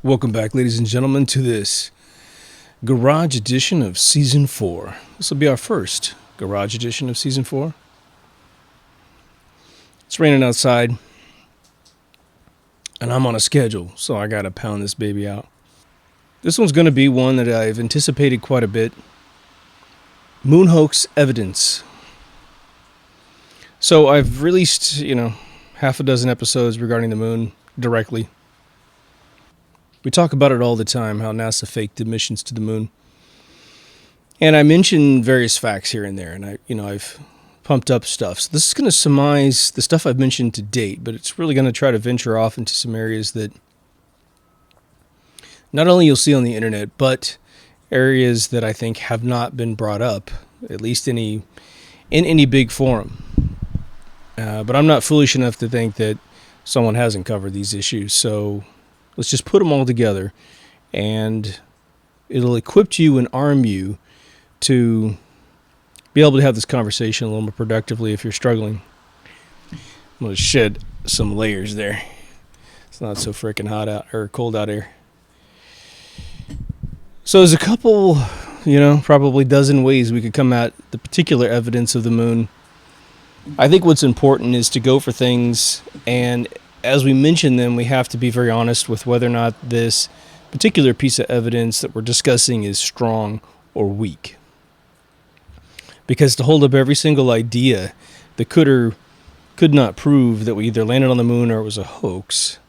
Welcome back, ladies and gentlemen, to this Garage edition of Season 4. This will be our first Garage edition of Season 4. It's raining outside, and I'm on a schedule, so I gotta pound this baby out. This one's going to be one that I've anticipated quite a bit. Moon hoax evidence. So I've released, half a dozen episodes regarding the moon directly. We talk about it all the time, how NASA faked the missions to the moon. And I mention various facts here and there, and I've pumped up stuff. So this is going to surmise the stuff I've mentioned to date, but it's really going to try to venture off into some areas that not only you'll see on the internet, but areas that I think have not been brought up, at least in any big forum. But I'm not foolish enough to think that someone hasn't covered these issues, so let's just put them all together, and it'll equip you and arm you to be able to have this conversation a little more productively if you're struggling. I'm going to shed some layers there. It's not so freaking hot out or cold out here. So there's a couple, probably dozen ways we could come at the particular evidence of the moon. I think what's important is to go for things, and as we mention them, we have to be very honest with whether or not this particular piece of evidence that we're discussing is strong or weak. Because to hold up every single idea that could or could not prove that we either landed on the moon or it was a hoax,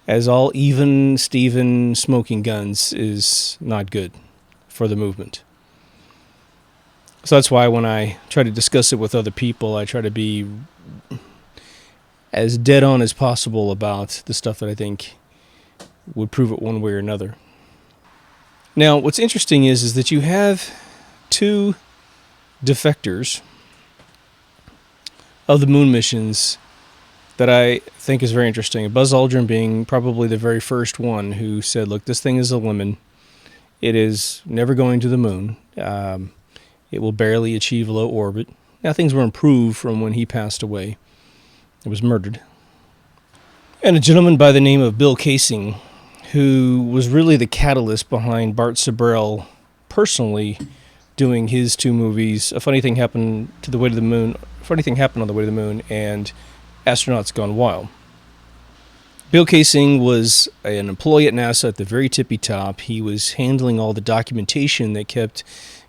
as all even Steven smoking guns, is not good for the movement. So that's why when I try to discuss it with other people, I try to be as dead on as possible about the stuff that I think would prove it one way or another. Now, what's interesting is that you have two defectors of the moon missions that I think is very interesting. Buzz Aldrin being probably the very first one who said, look, this thing is a lemon. It is never going to the moon. It will barely achieve low orbit. Now, things were improved from when he passed away. It was murdered. And a gentleman by the name of Bill Casing, who was really the catalyst behind Bart Sibrel personally doing his two movies, A Funny Thing Happened on the Way to the Moon, and Astronauts Gone Wild. Bill Casing was an employee at NASA at the very tippy top. He was handling all the documentation that kept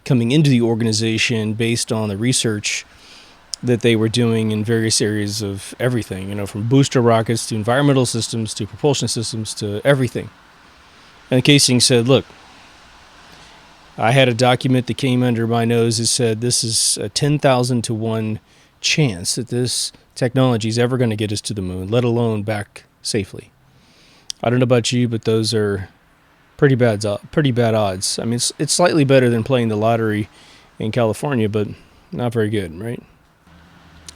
coming into the organization based on the research that they were doing in various areas of everything, from booster rockets to environmental systems to propulsion systems to everything. And Casing said, look, I had a document that came under my nose that said this is a 10,000 to 1 chance that this technology is ever going to get us to the moon, let alone back safely. I don't know about you, but those are pretty bad odds. I mean, it's slightly better than playing the lottery in California, but not very good, right?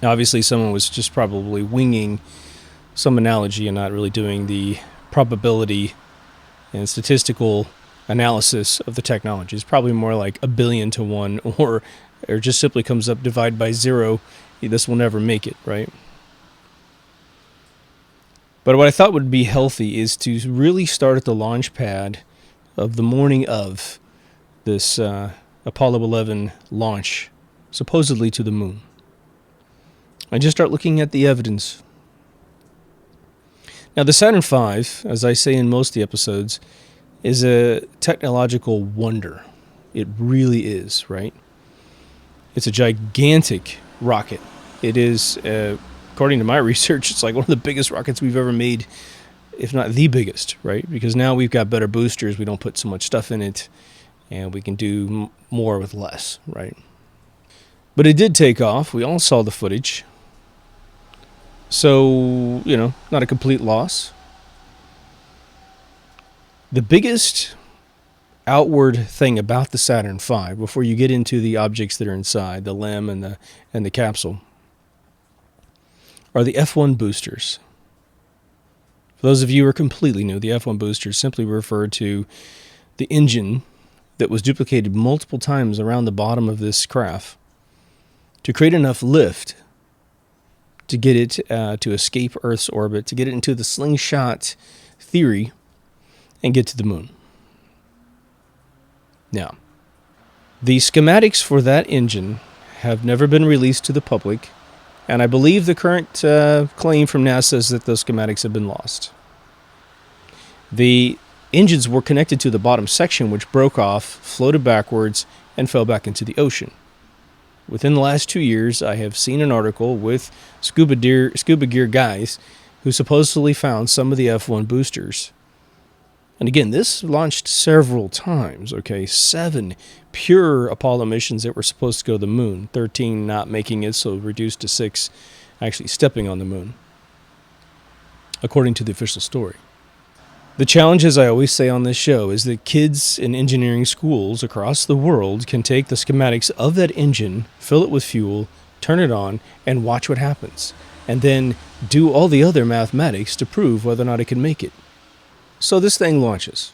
Obviously, someone was just probably winging some analogy and not really doing the probability and statistical analysis of the technology. It's probably more like 1 billion to 1, or just simply comes up divide by 0. This will never make it, right? But what I thought would be healthy is to really start at the launch pad of the morning of this Apollo 11 launch, supposedly to the moon. I just start looking at the evidence. Now, the Saturn V, as I say in most of the episodes, is a technological wonder. It really is, right? It's a gigantic rocket. It is, according to my research, it's like one of the biggest rockets we've ever made, if not the biggest, right? Because now we've got better boosters. We don't put so much stuff in it, and we can do more with less, right? But it did take off. We all saw the footage. So, not a complete loss. The biggest outward thing about the Saturn V, before you get into the objects that are inside, the LEM and the capsule, are the F1 boosters. For those of you who are completely new, the F1 boosters simply refer to the engine that was duplicated multiple times around the bottom of this craft to create enough lift to get it to escape Earth's orbit, to get it into the Slingshot Theory, and get to the moon. Now, the schematics for that engine have never been released to the public, and I believe the current claim from NASA is that those schematics have been lost. The engines were connected to the bottom section, which broke off, floated backwards, and fell back into the ocean. Within the last 2 years, I have seen an article with scuba gear guys who supposedly found some of the F1 boosters. And again, this launched several times, okay? 7 pure Apollo missions that were supposed to go to the moon, 13 not making it, so reduced to 6 actually stepping on the moon, according to the official story. The challenge, as I always say on this show, is that kids in engineering schools across the world can take the schematics of that engine, fill it with fuel, turn it on, and watch what happens, and then do all the other mathematics to prove whether or not it can make it. So this thing launches.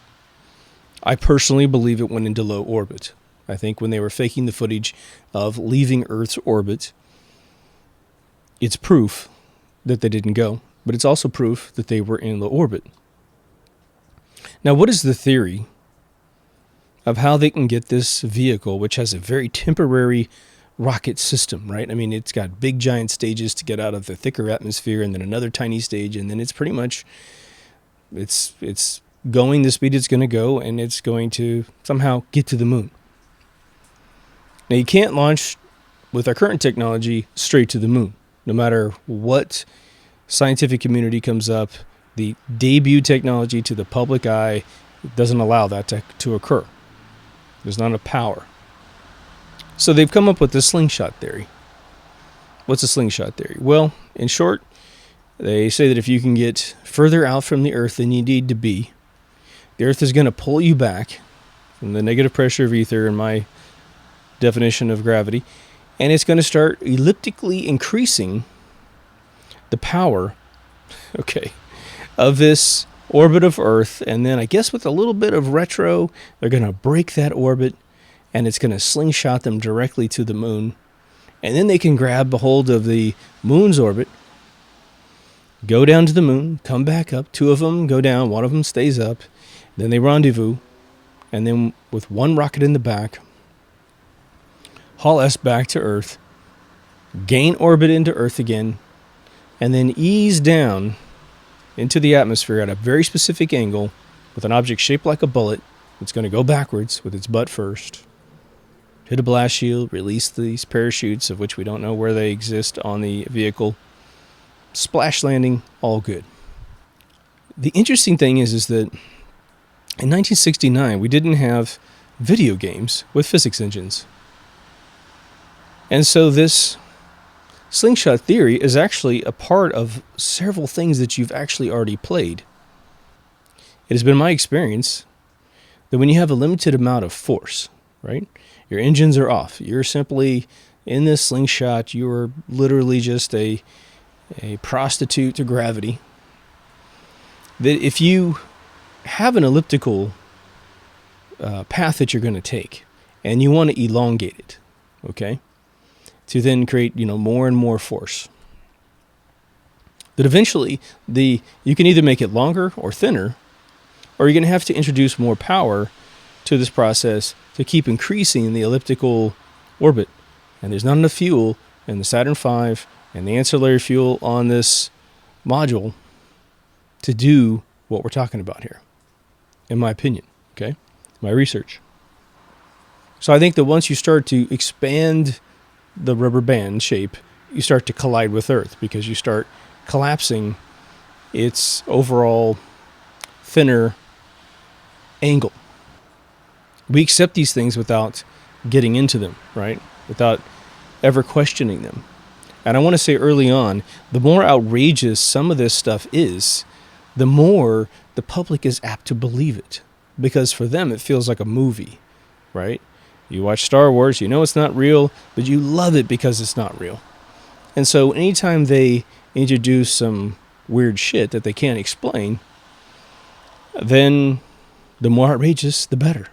I personally believe it went into low orbit. I think when they were faking the footage of leaving Earth's orbit, it's proof that they didn't go, but it's also proof that they were in low orbit. Now, what is the theory of how they can get this vehicle, which has a very temporary rocket system, right? I mean, it's got big giant stages to get out of the thicker atmosphere, and then another tiny stage, and then it's pretty much, it's going the speed it's going to go, and it's going to somehow get to the moon. Now, you can't launch with our current technology straight to the moon, no matter what scientific community comes up. The debut technology to the public eye doesn't allow that to occur. There's not enough power. So they've come up with the slingshot theory. What's a slingshot theory? Well, in short, they say that if you can get further out from the Earth than you need to be, the Earth is going to pull you back from the negative pressure of ether, in my definition of gravity, and it's going to start elliptically increasing the power, of this orbit of Earth, and then I guess with a little bit of retro, they're going to break that orbit, and it's going to slingshot them directly to the moon, and then they can grab a hold of the moon's orbit, go down to the moon, come back up, 2 of them go down, 1 of them stays up, then they rendezvous, and then with 1 rocket in the back, haul us back to Earth, gain orbit into Earth again, and then ease down into the atmosphere at a very specific angle with an object shaped like a bullet. It's going to go backwards with its butt first, hit a blast shield, release these parachutes, of which we don't know where they exist on the vehicle, splash landing, all good. The interesting thing is that in 1969, we didn't have video games with physics engines. And so this slingshot theory is actually a part of several things that you've actually already played. It has been my experience that when you have a limited amount of force, right? Your engines are off. You're simply in this slingshot. You're literally just a prostitute to gravity. That if you have an elliptical path that you're going to take, and you want to elongate it, okay, to then create, more and more force, that eventually you can either make it longer or thinner, or you're going to have to introduce more power to this process to keep increasing the elliptical orbit. And there's not enough fuel in the Saturn V and the ancillary fuel on this module to do what we're talking about here, in my opinion, okay? My research. So I think that once you start to expand the rubber band shape, you start to collide with Earth, because you start collapsing its overall thinner angle. We accept these things without getting into them, right? Without ever questioning them. And I want to say early on, the more outrageous some of this stuff is, the more the public is apt to believe it. Because for them, it feels like a movie, right? You watch Star Wars, you know it's not real, but you love it because it's not real. And so anytime they introduce some weird shit that they can't explain, then the more outrageous, the better.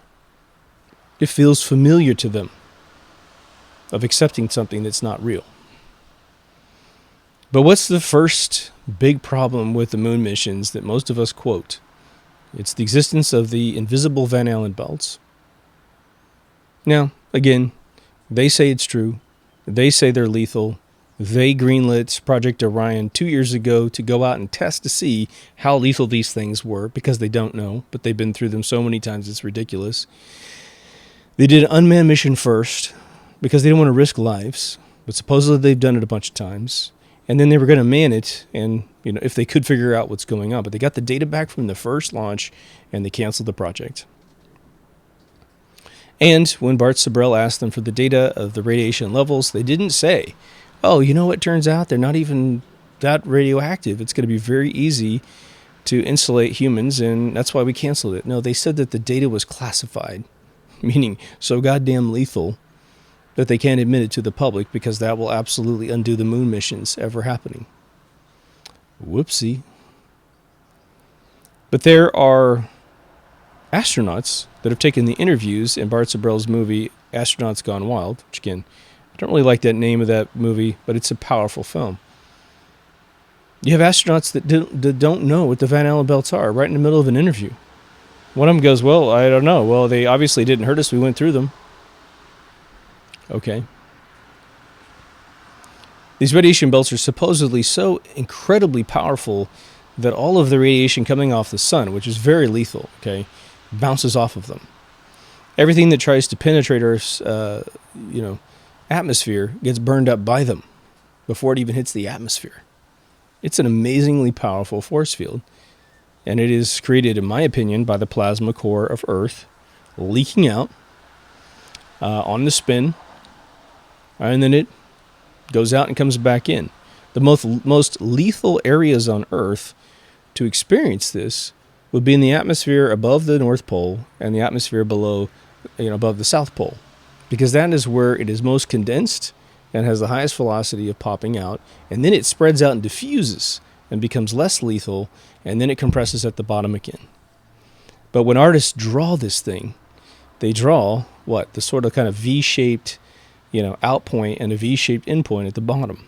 It feels familiar to them of accepting something that's not real. But what's the first big problem with the moon missions that most of us quote? It's the existence of the invisible Van Allen belts. Now, again, they say it's true. They say they're lethal. They greenlit Project Orion 2 years ago to go out and test to see how lethal these things were, because they don't know, but they've been through them so many times it's ridiculous. They did an unmanned mission first because they didn't want to risk lives, but supposedly they've done it a bunch of times. And then they were going to man it, and if they could figure out what's going on. But they got the data back from the first launch, and they canceled the project. And when Bart Sibrel asked them for the data of the radiation levels, they didn't say, oh, it turns out they're not even that radioactive. It's going to be very easy to insulate humans, and that's why we canceled it. No, they said that the data was classified, meaning so goddamn lethal that they can't admit it to the public because that will absolutely undo the moon missions ever happening. Whoopsie. But there are astronauts that have taken the interviews in Bart Sibrel's movie Astronauts Gone Wild, which again, I don't really like that name of that movie, but it's a powerful film. You have astronauts that don't know what the Van Allen belts are right in the middle of an interview. One of them goes, well, I don't know. Well, they obviously didn't hurt us. We went through them. Okay. These radiation belts are supposedly so incredibly powerful that all of the radiation coming off the sun, which is very lethal, okay, bounces off of them. Everything that tries to penetrate Earth's, atmosphere gets burned up by them before it even hits the atmosphere. It's an amazingly powerful force field, and it is created, in my opinion, by the plasma core of Earth leaking out on the spin, and then it goes out and comes back in. The most lethal areas on Earth to experience this would be in the atmosphere above the North Pole and the atmosphere below, above the South Pole, because that is where it is most condensed and has the highest velocity of popping out, and then it spreads out and diffuses and becomes less lethal, and then it compresses at the bottom again. But when artists draw this thing, they draw what? The sort of kind of V-shaped, out point and a V-shaped end point at the bottom.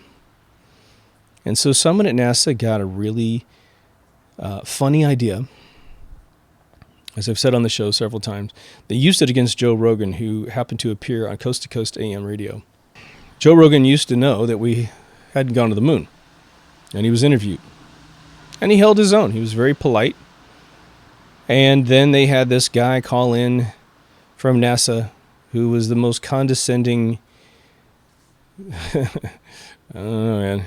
And so someone at NASA got a really funny idea. As I've said on the show several times, they used it against Joe Rogan, who happened to appear on Coast to Coast AM radio. Joe Rogan used to know that we hadn't gone to the moon, and he was interviewed. And he held his own. He was very polite. And then they had this guy call in from NASA who was the most condescending guy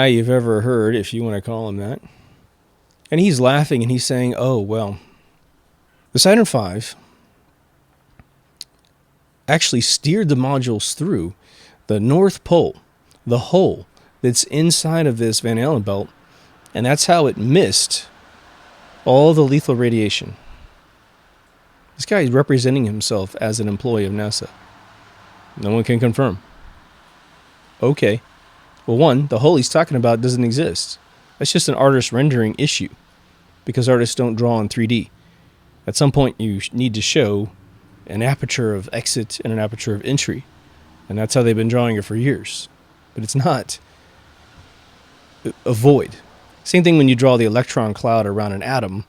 you've ever heard, if you want to call him that. And he's laughing and he's saying, oh, well, the Saturn V actually steered the modules through the North Pole, the hole that's inside of this Van Allen belt, and that's how it missed all the lethal radiation. This guy is representing himself as an employee of NASA. No one can confirm. Okay. Well, one, the hole he's talking about doesn't exist. That's just an artist rendering issue, because artists don't draw in 3D. At some point, you need to show an aperture of exit and an aperture of entry, and that's how they've been drawing it for years. But it's not a void. Same thing when you draw the electron cloud around an atom.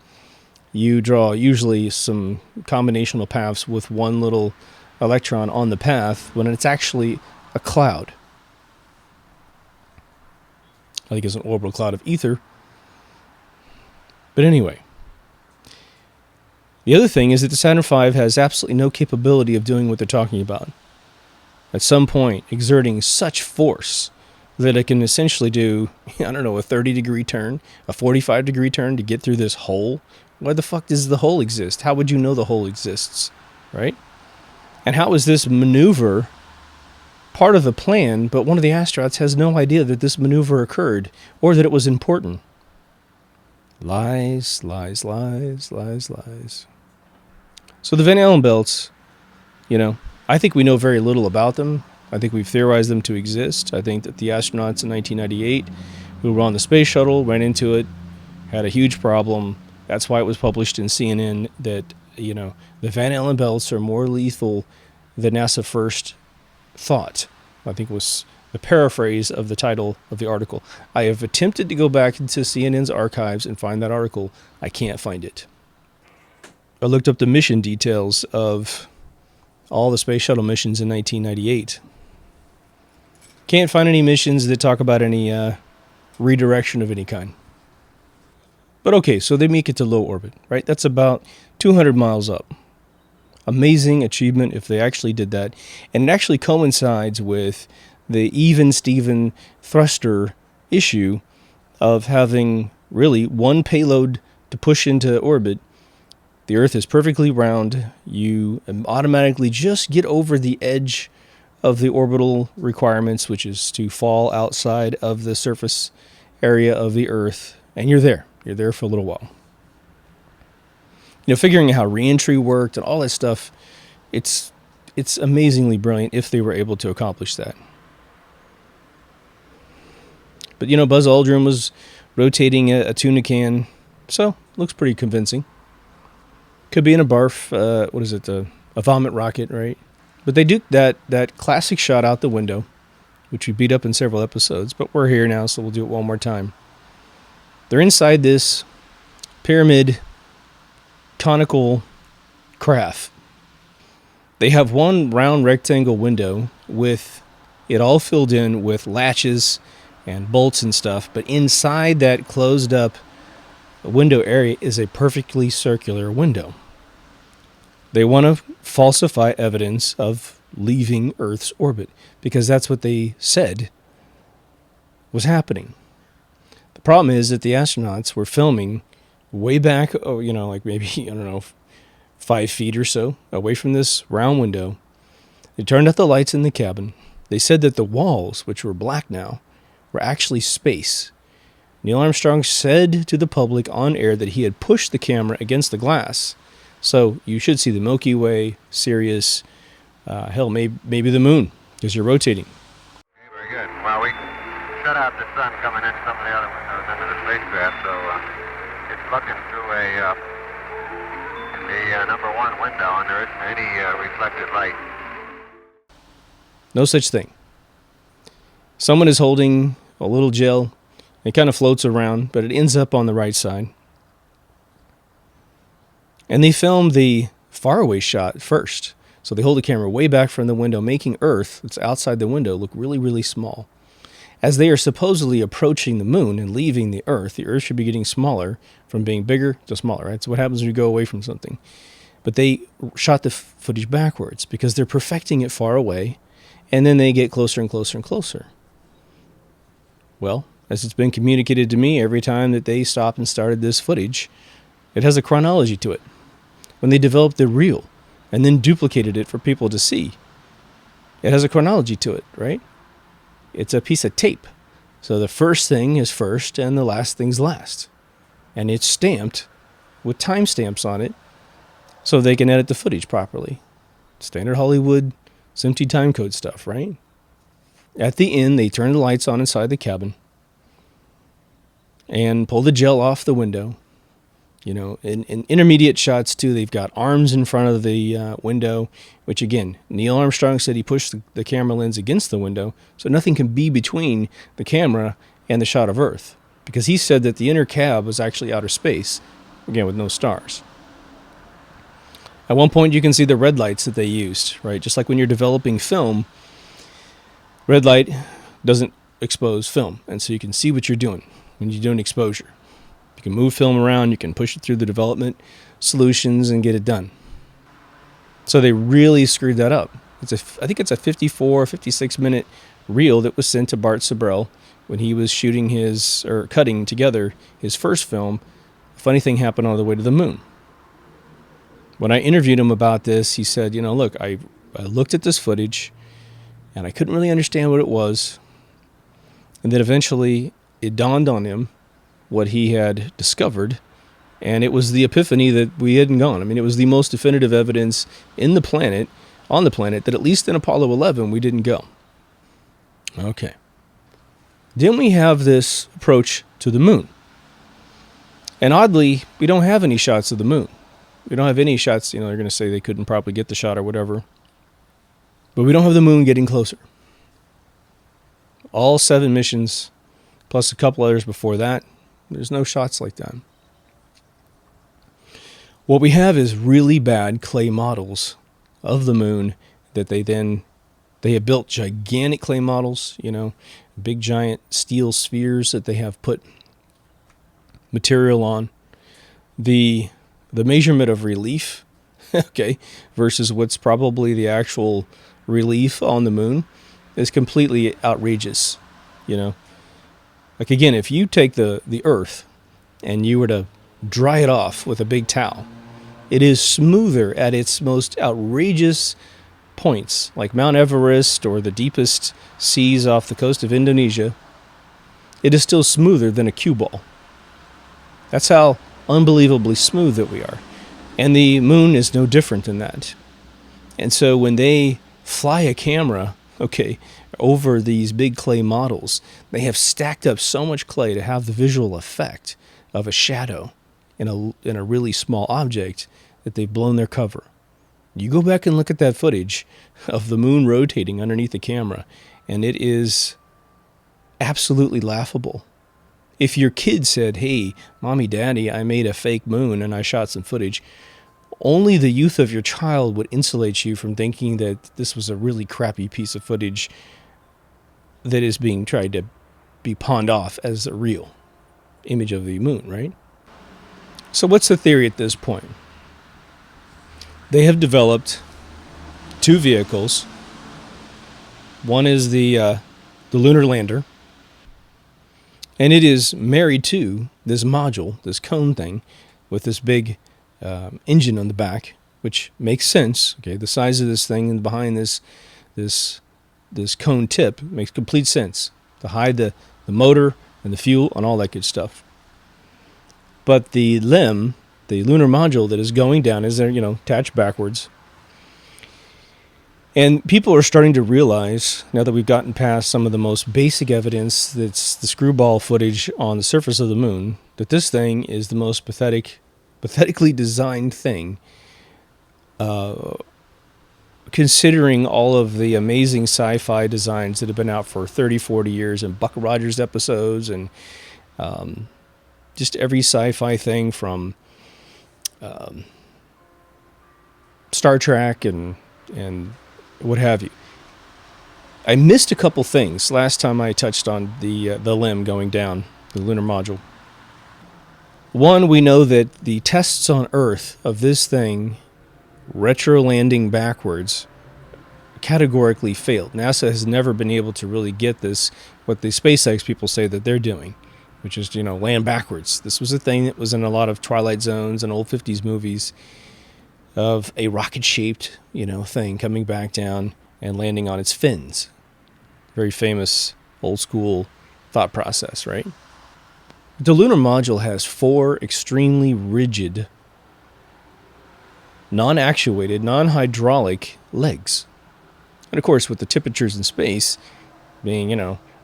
You draw usually some combinational paths with one little electron on the path when it's actually a cloud. I think it's an orbital cloud of ether. But anyway, the other thing is that the Saturn V has absolutely no capability of doing what they're talking about. At some point, exerting such force that it can essentially do, a 30-degree turn, a 45-degree turn to get through this hole. Why the fuck does the hole exist? How would you know the hole exists, right? And how is this maneuver part of the plan, but one of the astronauts has no idea that this maneuver occurred or that it was important? Lies, lies, lies, lies, lies. So the Van Allen belts, I think we know very little about them. I think we've theorized them to exist. I think that the astronauts in 1998 who were on the space shuttle ran into it, had a huge problem. That's why it was published in CNN that, the Van Allen belts are more lethal than NASA first thought. I think it was a paraphrase of the title of the article. I have attempted to go back into CNN's archives and find that article. I can't find it. I looked up the mission details of all the space shuttle missions in 1998. Can't find any missions that talk about any redirection of any kind. But okay, so they make it to low orbit, right? That's about 200 miles up. Amazing achievement if they actually did that. And it actually coincides with the even-steven thruster issue of having really one payload to push into orbit. The Earth is perfectly round. You automatically just get over the edge of the orbital requirements, which is to fall outside of the surface area of the Earth, and you're there. You're there for a little while. Figuring out how reentry worked and all that stuff, it's amazingly brilliant if they were able to accomplish that. But, Buzz Aldrin was rotating a tuna can, so looks pretty convincing. Could be in a barf, a vomit rocket, right? But they do that classic shot out the window, which we beat up in several episodes, but we're here now, so we'll do it one more time. They're inside this pyramid conical craft. They have one round rectangle window with it all filled in with latches and bolts and stuff, but inside that closed up window area is a perfectly circular window. They want to falsify evidence of leaving Earth's orbit because that's what they said was happening. The problem is that the astronauts were filming way back, like maybe, 5 feet or so away from this round window. They turned out the lights in the cabin. They said that the walls, which were black now, were actually space. Neil Armstrong said to the public on air that he had pushed the camera against the glass. So you should see the Milky Way, Sirius, maybe the moon, because you're rotating. Okay, very good. Well, we shut out the sun coming in some of the other windows into the spacecraft, so it's looking through the number 1 window, and there isn't any reflected light. No such thing. Someone is holding a little gel. It kind of floats around, but it ends up on the right side. And they film the faraway shot first. So they hold the camera way back from the window, making Earth, that's outside the window, look really, really small. As they are supposedly approaching the moon and leaving the Earth should be getting smaller from being bigger to smaller, right? So what happens when you go away from something? But they shot the footage backwards because they're perfecting it far away, and then they get closer and closer and closer. Well, as it's been communicated to me, every time that they stopped and started this footage, it has a chronology to it. When they developed the reel and then duplicated it for people to see, it has a chronology to it, right? It's a piece of tape. So the first thing is first and the last thing's last. And it's stamped with timestamps on it so they can edit the footage properly. Standard Hollywood SMPTE timecode stuff, right? At the end, they turn the lights on inside the cabin and pull the gel off the window. In intermediate shots, too, they've got arms in front of the window, which, again, Neil Armstrong said he pushed the camera lens against the window, so nothing can be between the camera and the shot of Earth, because he said that the inner cab was actually outer space, again, with no stars. At one point, you can see the red lights that they used, right? Just like when you're developing film, red light doesn't expose film, and so you can see what you're doing when you're doing exposure. You can move film around, you can push it through the development solutions and get it done. So they really screwed that up. I think it's a 54, 56-minute reel that was sent to Bart Sibrel when he was cutting together his first film. A funny thing happened on the way to the moon. When I interviewed him about this, he said, look, I looked at this footage and I couldn't really understand what it was. And then eventually it dawned on him what he had discovered, and it was the epiphany that we hadn't gone. I mean, it was the most definitive evidence on the planet, that at least in Apollo 11, we didn't go. Okay. Then we have this approach to the moon. And oddly, we don't have any shots of the moon. We don't have any shots, they're going to say they couldn't probably get the shot or whatever. But we don't have the moon getting closer. All 7 missions, plus a couple others before that, there's no shots like that. What we have is really bad clay models of the moon that they have built gigantic clay models, big giant steel spheres that they have put material on. The measurement of relief, okay, versus what's probably the actual relief on the moon is completely outrageous, Like, again, if you take the Earth and you were to dry it off with a big towel, it is smoother at its most outrageous points, like Mount Everest or the deepest seas off the coast of Indonesia. It is still smoother than a cue ball. That's how unbelievably smooth that we are. And the moon is no different than that. And so when they fly a camera, over these big clay models, they have stacked up so much clay to have the visual effect of a shadow in a really small object that they've blown their cover. You go back and look at that footage of the moon rotating underneath the camera, and it is absolutely laughable. If your kid said, "Hey, Mommy, Daddy, I made a fake moon and I shot some footage," only the youth of your child would insulate you from thinking that this was a really crappy piece of footage that is being tried to be pawned off as a real image of the moon, right? So what's the theory at this point? They have developed 2 vehicles. One is the lunar lander, and it is married to this module, this cone thing, with this big engine on the back, which makes sense. Okay, the size of this thing and behind this cone tip makes complete sense to hide the motor and the fuel and all that good stuff. But the LEM, the lunar module that is going down, is there, attached backwards. And people are starting to realize, now that we've gotten past some of the most basic evidence that's the screwball footage on the surface of the moon, that this thing is the most pathetically designed thing, considering all of the amazing sci-fi designs that have been out for 30, 40 years, and Buck Rogers episodes, and just every sci-fi thing from Star Trek and what have you. I missed a couple things last time I touched on the LEM going down, the lunar module. One, we know that the tests on Earth of this thing retro-landing backwards categorically failed. NASA has never been able to really get this, what the SpaceX people say that they're doing, which is, land backwards. This was a thing that was in a lot of Twilight Zones and old 50s movies of a rocket-shaped, thing coming back down and landing on its fins. Very famous old-school thought process, right? The lunar module has 4 extremely rigid, non-actuated, non-hydraulic legs. And of course, with the temperatures in space being,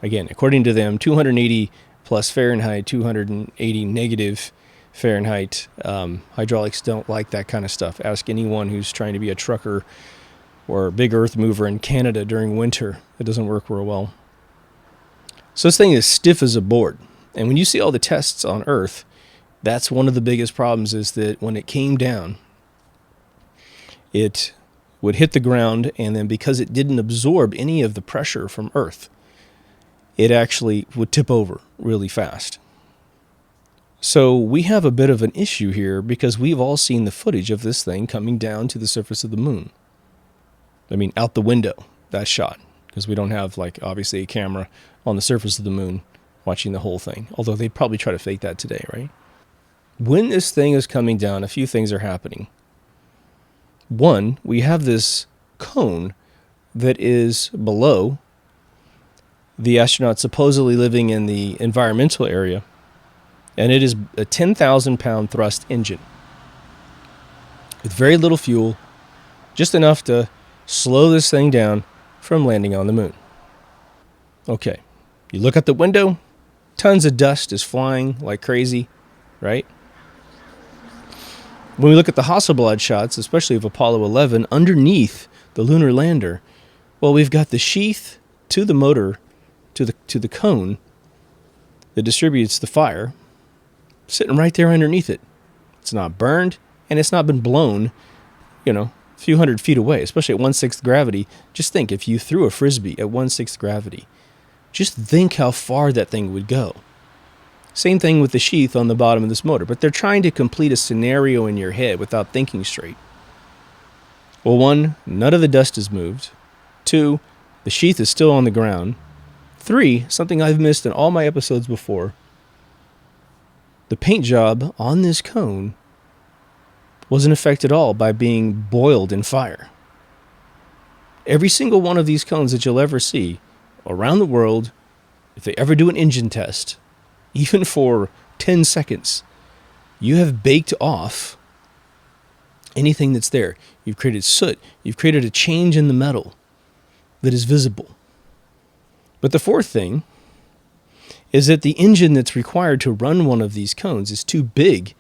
again, according to them, 280 plus Fahrenheit, 280 negative Fahrenheit, hydraulics don't like that kind of stuff. Ask anyone who's trying to be a trucker or a big earth mover in Canada during winter. It doesn't work real well. So this thing is stiff as a board. And when you see all the tests on Earth, that's one of the biggest problems, is that when it came down, it would hit the ground, and then because it didn't absorb any of the pressure from Earth, it actually would tip over really fast. So we have a bit of an issue here, because we've all seen the footage of this thing coming down to the surface of the moon. I mean, out the window, that shot, because we don't have, obviously a camera on the surface of the moon watching the whole thing, although they'd probably try to fake that today, right? When this thing is coming down, a few things are happening. One, we have this cone that is below the astronauts supposedly living in the environmental area, and it is a 10,000-pound thrust engine with very little fuel, just enough to slow this thing down from landing on the moon. Okay, you look out the window, tons of dust is flying like crazy, right? When we look at the Hasselblad shots, especially of Apollo 11, underneath the lunar lander, well, we've got the sheath to the motor, to the cone that distributes the fire, sitting right there underneath it. It's not burned, and it's not been blown, a few hundred feet away, especially at 1/6 gravity. Just think, if you threw a frisbee at 1/6 gravity, just think how far that thing would go. Same thing with the sheath on the bottom of this motor, but they're trying to complete a scenario in your head without thinking straight. Well, 1, none of the dust has moved. 2, the sheath is still on the ground. 3, something I've missed in all my episodes before, the paint job on this cone wasn't affected at all by being boiled in fire. Every single one of these cones that you'll ever see around the world, if they ever do an engine test, even for 10 seconds, you have baked off anything that's there. You've created soot. You've created a change in the metal that is visible. But the fourth thing is that the engine that's required to run one of these cones is too big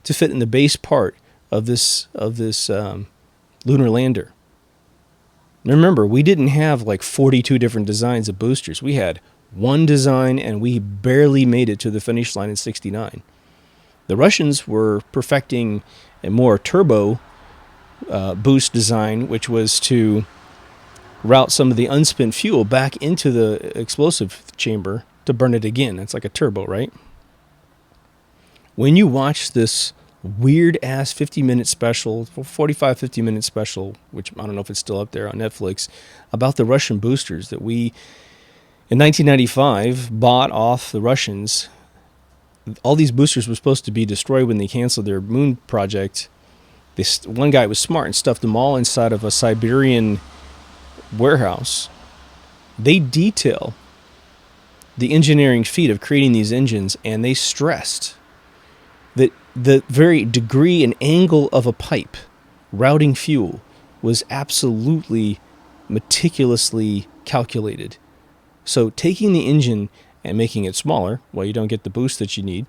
to fit in the base part of this lunar lander. Now remember, we didn't have like 42 different designs of boosters. We had one design, and we barely made it to the finish line in '69. The Russians were perfecting a more turbo boost design, which was to route some of the unspent fuel back into the explosive chamber to burn it again. That's like a turbo, right? When you watch this weird-ass 50-minute special, 45, 50-minute special, which I don't know if it's still up there on Netflix, about the Russian boosters that we, in 1995, bought off the Russians. All these boosters were supposed to be destroyed when they canceled their moon project. One guy was smart and stuffed them all inside of a Siberian warehouse. They detail the engineering feat of creating these engines, and they stressed that the very degree and angle of a pipe routing fuel was absolutely meticulously calculated. So taking the engine and making it smaller, well, you don't get the boost that you need.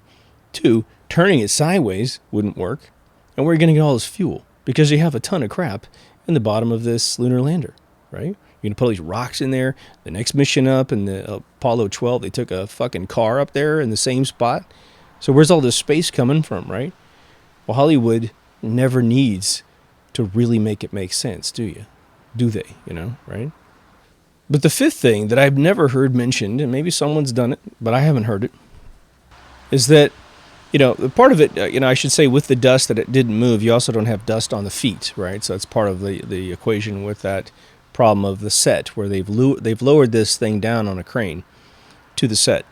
2, turning it sideways wouldn't work. And where are you going to get all this fuel? Because you have a ton of crap in the bottom of this lunar lander, right? You're going to put all these rocks in there. The next mission up in the Apollo 12, they took a fucking car up there in the same spot. So where's all this space coming from, right? Well, Hollywood never needs to really make it make sense, do you? Do they, right? But the fifth thing that I've never heard mentioned, and maybe someone's done it, but I haven't heard it, is that, part of it, I should say with the dust that it didn't move, you also don't have dust on the feet, right? So that's part of the equation with that problem of the set, where they've lowered this thing down on a crane to the set.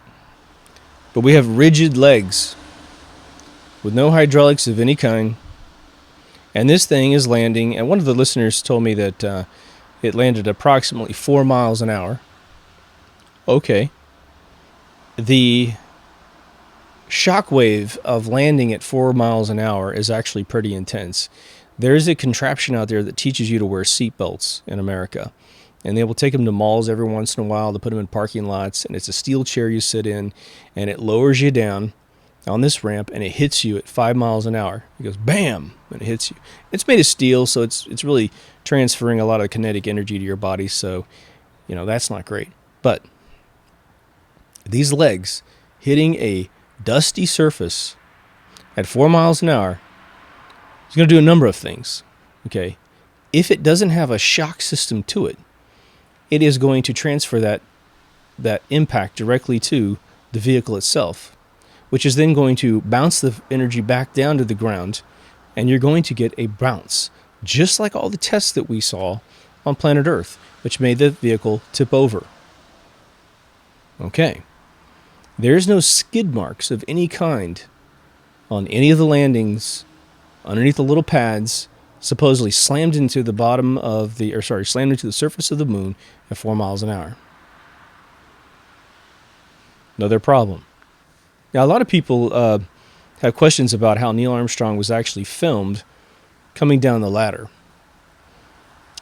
But we have rigid legs with no hydraulics of any kind, and this thing is landing, and one of the listeners told me that it landed approximately 4 miles an hour. Okay. The shockwave of landing at 4 miles an hour is actually pretty intense. There is a contraption out there that teaches you to wear seatbelts in America. And they will take them to malls every once in a while to put them in parking lots. And it's a steel chair you sit in, and it lowers you down on this ramp, and it hits you at 5 miles an hour. It goes bam, and it hits you. It's made of steel, so it's really transferring a lot of kinetic energy to your body. So, that's not great. But these legs hitting a dusty surface at 4 miles an hour is going to do a number of things. Okay, if it doesn't have a shock system to it, it is going to transfer that impact directly to the vehicle itself, which is then going to bounce the energy back down to the ground, and you're going to get a bounce, just like all the tests that we saw on planet Earth, which made the vehicle tip over. Okay. There's no skid marks of any kind on any of the landings underneath the little pads supposedly slammed into the slammed into the surface of the moon at 4 miles an hour. Another problem. Now, a lot of people have questions about how Neil Armstrong was actually filmed coming down the ladder.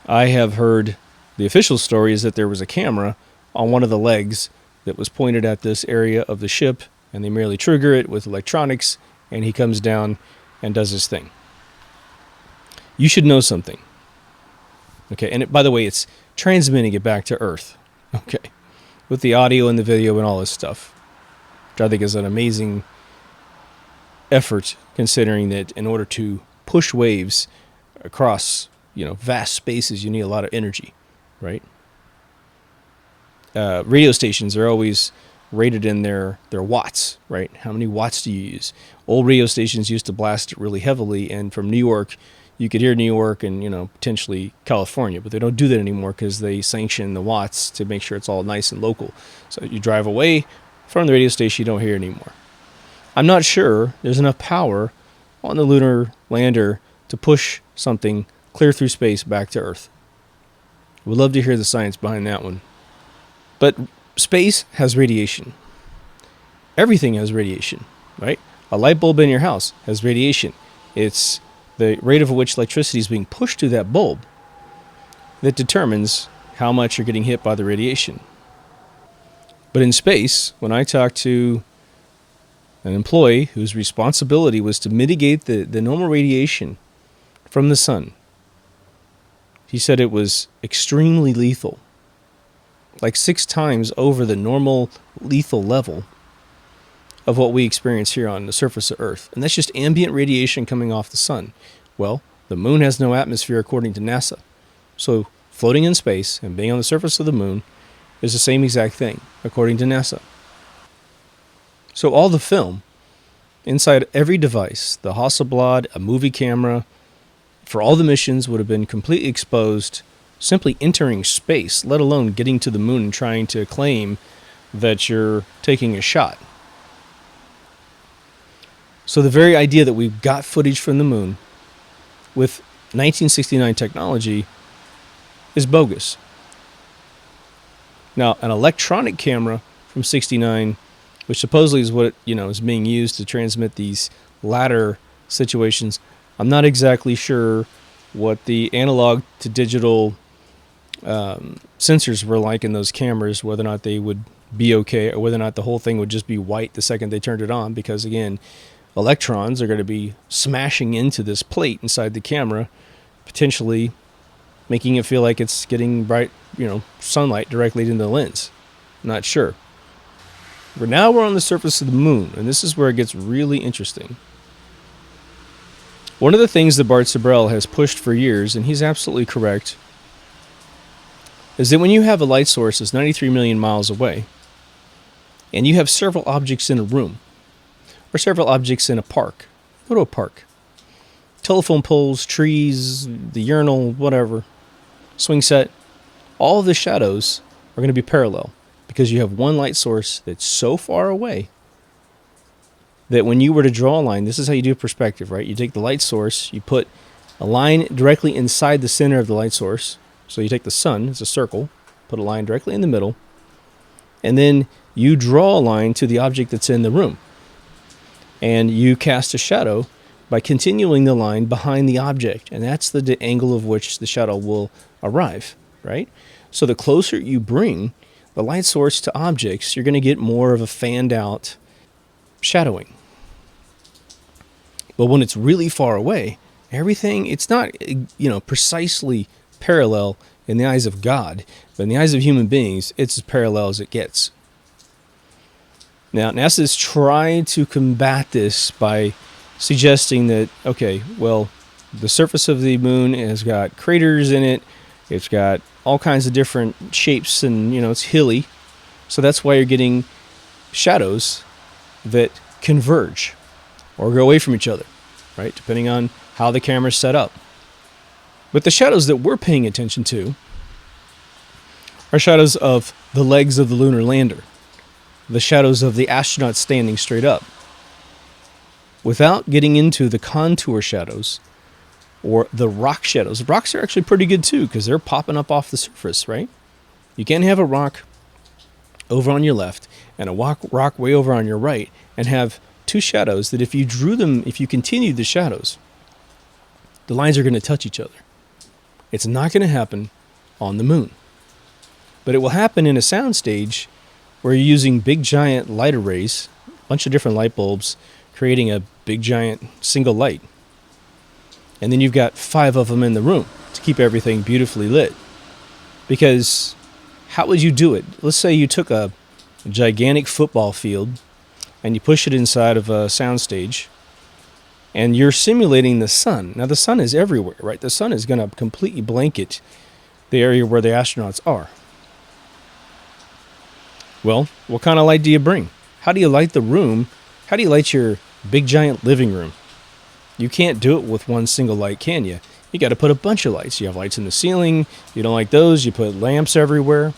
I have heard the official story is that there was a camera on one of the legs that was pointed at this area of the ship, and they merely trigger it with electronics, and he comes down and does his thing. You should know something. Okay, and by the way, it's transmitting it back to Earth. Okay, with the audio and the video and all this stuff, which I think is an amazing effort, considering that in order to push waves across, vast spaces, you need a lot of energy, right? Radio stations are always rated in their watts, right? How many watts do you use? Old radio stations used to blast it really heavily, and from New York, you could hear New York and, potentially California, but they don't do that anymore because they sanction the watts to make sure it's all nice and local. So you drive away from the radio station, you don't hear it anymore. I'm not sure there's enough power on the lunar lander to push something clear through space back to Earth. We'd love to hear the science behind that one. But space has radiation. Everything has radiation, right? A light bulb in your house has radiation. It's the rate of which electricity is being pushed to that bulb that determines how much you're getting hit by the radiation. But in space, when I talked to an employee whose responsibility was to mitigate the normal radiation from the sun, he said it was extremely lethal, like 6 times over the normal lethal level of what we experience here on the surface of Earth. And that's just ambient radiation coming off the sun. Well, the moon has no atmosphere according to NASA. So floating in space and being on the surface of the moon is the same exact thing according to NASA. So all the film inside every device, the Hasselblad, a movie camera, for all the missions would have been completely exposed simply entering space, let alone getting to the moon and trying to claim that you're taking a shot. So the very idea that we've got footage from the moon with 1969 technology is bogus. Now, an electronic camera from 69, which supposedly is what is being used to transmit these ladder situations, I'm not exactly sure what the analog to digital sensors were like in those cameras, whether or not they would be okay, or whether or not the whole thing would just be white the second they turned it on, because again, electrons are going to be smashing into this plate inside the camera, potentially making it feel like it's getting bright, sunlight directly into the lens. Not sure. But now we're on the surface of the moon, and this is where it gets really interesting. One of the things that Bart Sibrel has pushed for years, and he's absolutely correct, is that when you have a light source that's 93 million miles away, and you have several objects in a room, or several objects in a park, go to a park, telephone poles, trees, the urinal, whatever, swing set, all of the shadows are going to be parallel, because you have one light source that's so far away that when you were to draw a line, this is how you do perspective, right? You take the light source, you put a line directly inside the center of the light source. So you take the sun, it's a circle, put a line directly in the middle, and then you draw a line to the object that's in the room. And you cast a shadow by continuing the line behind the object, and that's the angle of which the shadow will arrive, right? So the closer you bring the light source to objects, you're going to get more of a fanned out shadowing. But when it's really far away, everything, it's not, precisely parallel in the eyes of God, but in the eyes of human beings, it's as parallel as it gets. Now, NASA's tried to combat this by suggesting that, okay, well, the surface of the moon has got craters in it, it's got all kinds of different shapes, and, it's hilly, so that's why you're getting shadows that converge or go away from each other, right, depending on how the camera's set up. But the shadows that we're paying attention to are shadows of the legs of the lunar lander, the shadows of the astronauts standing straight up. Without getting into the contour shadows or the rock shadows. Rocks are actually pretty good too, because they're popping up off the surface, right? You can't have a rock over on your left and a rock way over on your right and have two shadows that if you drew them, if you continued the shadows, the lines are going to touch each other. It's not going to happen on the moon. But it will happen in a soundstage where you're using big giant light arrays, a bunch of different light bulbs, creating a big giant single light. And then you've got 5 of them in the room to keep everything beautifully lit. Because How would you do it? Let's say you took a gigantic football field and you push it inside of a soundstage, and you're simulating the sun. Now, the sun is everywhere, right? The sun is going to completely blanket the area where the astronauts are. Well, what kind of light do you bring? How do you light the room? How do you light your big giant living room? You can't do it with one single light, can you? You got to put a bunch of lights. You have lights in the ceiling. You don't like those, you put lamps everywhere.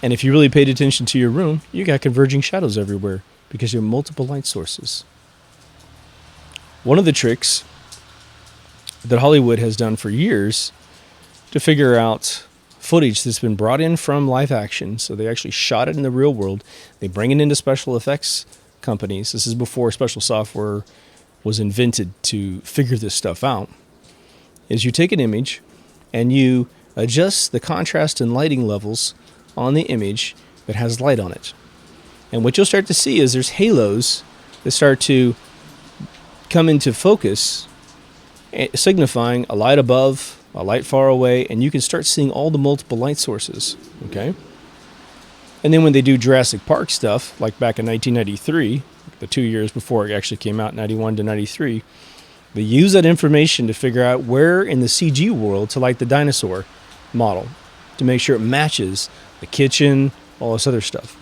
And if you really paid attention to your room, you got converging shadows everywhere because you have multiple light sources. One of the tricks that Hollywood has done for years to figure out footage that's been brought in from live action, so they actually shot it in the real world, they bring it into special effects companies. This is before special software was invented to figure this stuff out, is you take an image and you adjust the contrast and lighting levels on the image that has light on it. And what you'll start to see is there's halos that start to come into focus, signifying a light above, a light far away, and you can start seeing all the multiple light sources, okay? And then when they do Jurassic Park stuff, like back in 1993, the 2 years before it actually came out, 91 to 93, they use that information to figure out where in the CG world to light the dinosaur model to make sure it matches the kitchen, all this other stuff.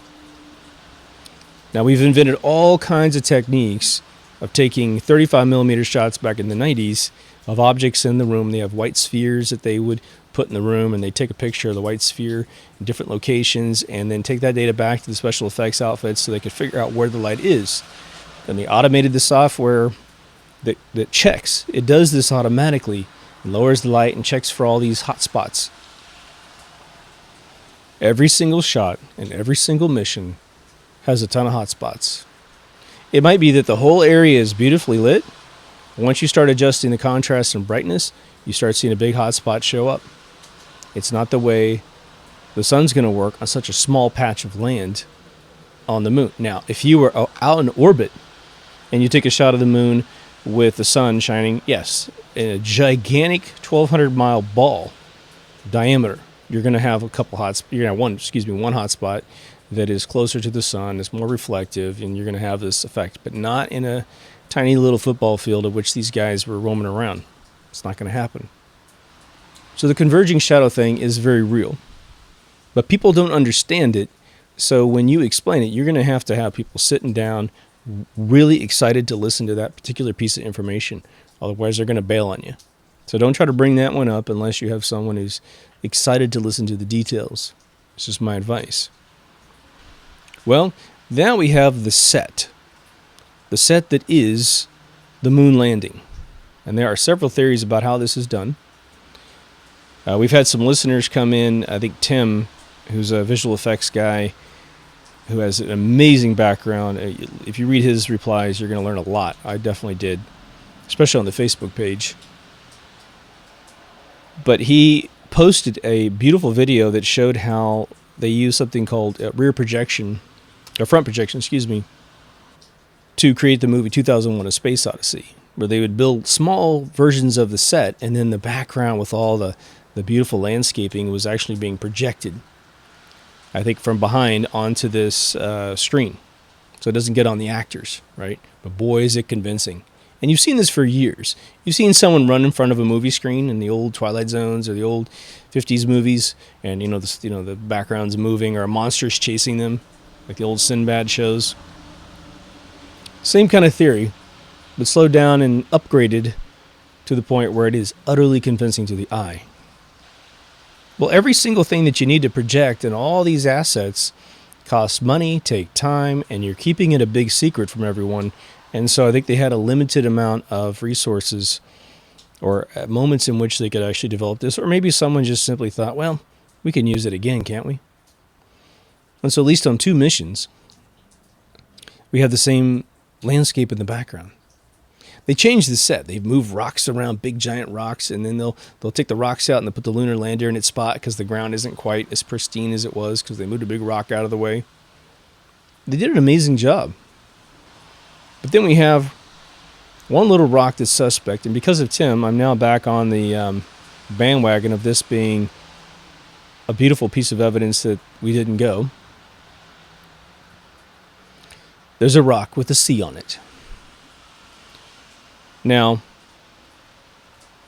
Now, we've invented all kinds of techniques of taking 35 millimeter shots back in the 90s of objects in the room. They have white spheres that they would put in the room, and they take a picture of the white sphere in different locations and then take that data back to the special effects outfits so they could figure out where the light is. And they automated the software that checks. It does this automatically and lowers the light and checks for all these hot spots. Every single shot and every single mission has a ton of hot spots. It might be that the whole area is beautifully lit. Once you start adjusting the contrast and brightness, you start seeing a big hot spot show up. It's not the way the sun's going to work on such a small patch of land on the moon. Now, if you were out in orbit and you take a shot of the moon with the sun shining, yes, in a gigantic 1,200-mile ball diameter, you're going to have a couple you're going to have one hot spot that is closer to the sun, is more reflective, and you're going to have this effect, but not in a tiny little football field of which these guys were roaming around. It's not going to happen. So the converging shadow thing is very real, but people don't understand it. So when you explain it, you're going to have people sitting down, really excited to listen to that particular piece of information. Otherwise, they're going to bail on you. So don't try to bring that one up unless you have someone who's excited to listen to the details. It's just my advice. Well, now we have the set that is the moon landing. And there are several theories about how this is done. We've had some listeners come in. I think Tim, who's a visual effects guy, who has an amazing background. If you read his replies, you're going to learn a lot. I definitely did, especially on the Facebook page. But he posted a beautiful video that showed how they use something called front projection, to create the movie 2001: A Space Odyssey, where they would build small versions of the set, and then the background with all the beautiful landscaping was actually being projected, I think, from behind onto this screen. So it doesn't get on the actors, right? But boy, is it convincing. And you've seen this for years. You've seen someone run in front of a movie screen in the old Twilight Zones or the old 50s movies, and the background's moving, or a monster's chasing them, like the old Sinbad shows. Same kind of theory, but slowed down and upgraded to the point where it is utterly convincing to the eye. Well, every single thing that you need to project and all these assets cost money, take time, and you're keeping it a big secret from everyone. And so I think they had a limited amount of resources or moments in which they could actually develop this. Or maybe someone just simply thought, well, we can use it again, can't we? And so at least on 2 missions, we have the same landscape in the background. They changed the set. They've moved rocks around, big giant rocks, and then they'll take the rocks out and they'll put the lunar lander in its spot because the ground isn't quite as pristine as it was because they moved a big rock out of the way. They did an amazing job. But then we have one little rock that's suspect, and because of Tim, I'm now back on the bandwagon of this being a beautiful piece of evidence that we didn't go. There's a rock with a C on it. Now,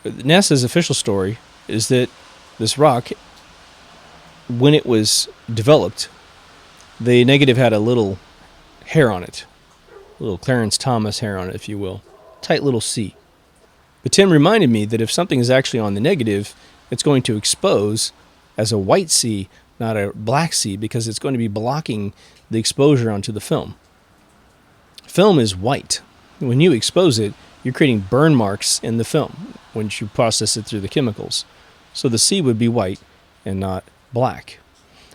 NASA's official story is that this rock, when it was developed, the negative had a little hair on it, a little Clarence Thomas hair on it, if you will, tight little C. But Tim reminded me that if something is actually on the negative, it's going to expose as a white C, not a black C, because it's going to be blocking the exposure onto the film. Film is white. When you expose it, you're creating burn marks in the film once you process it through the chemicals. So the C would be white and not black.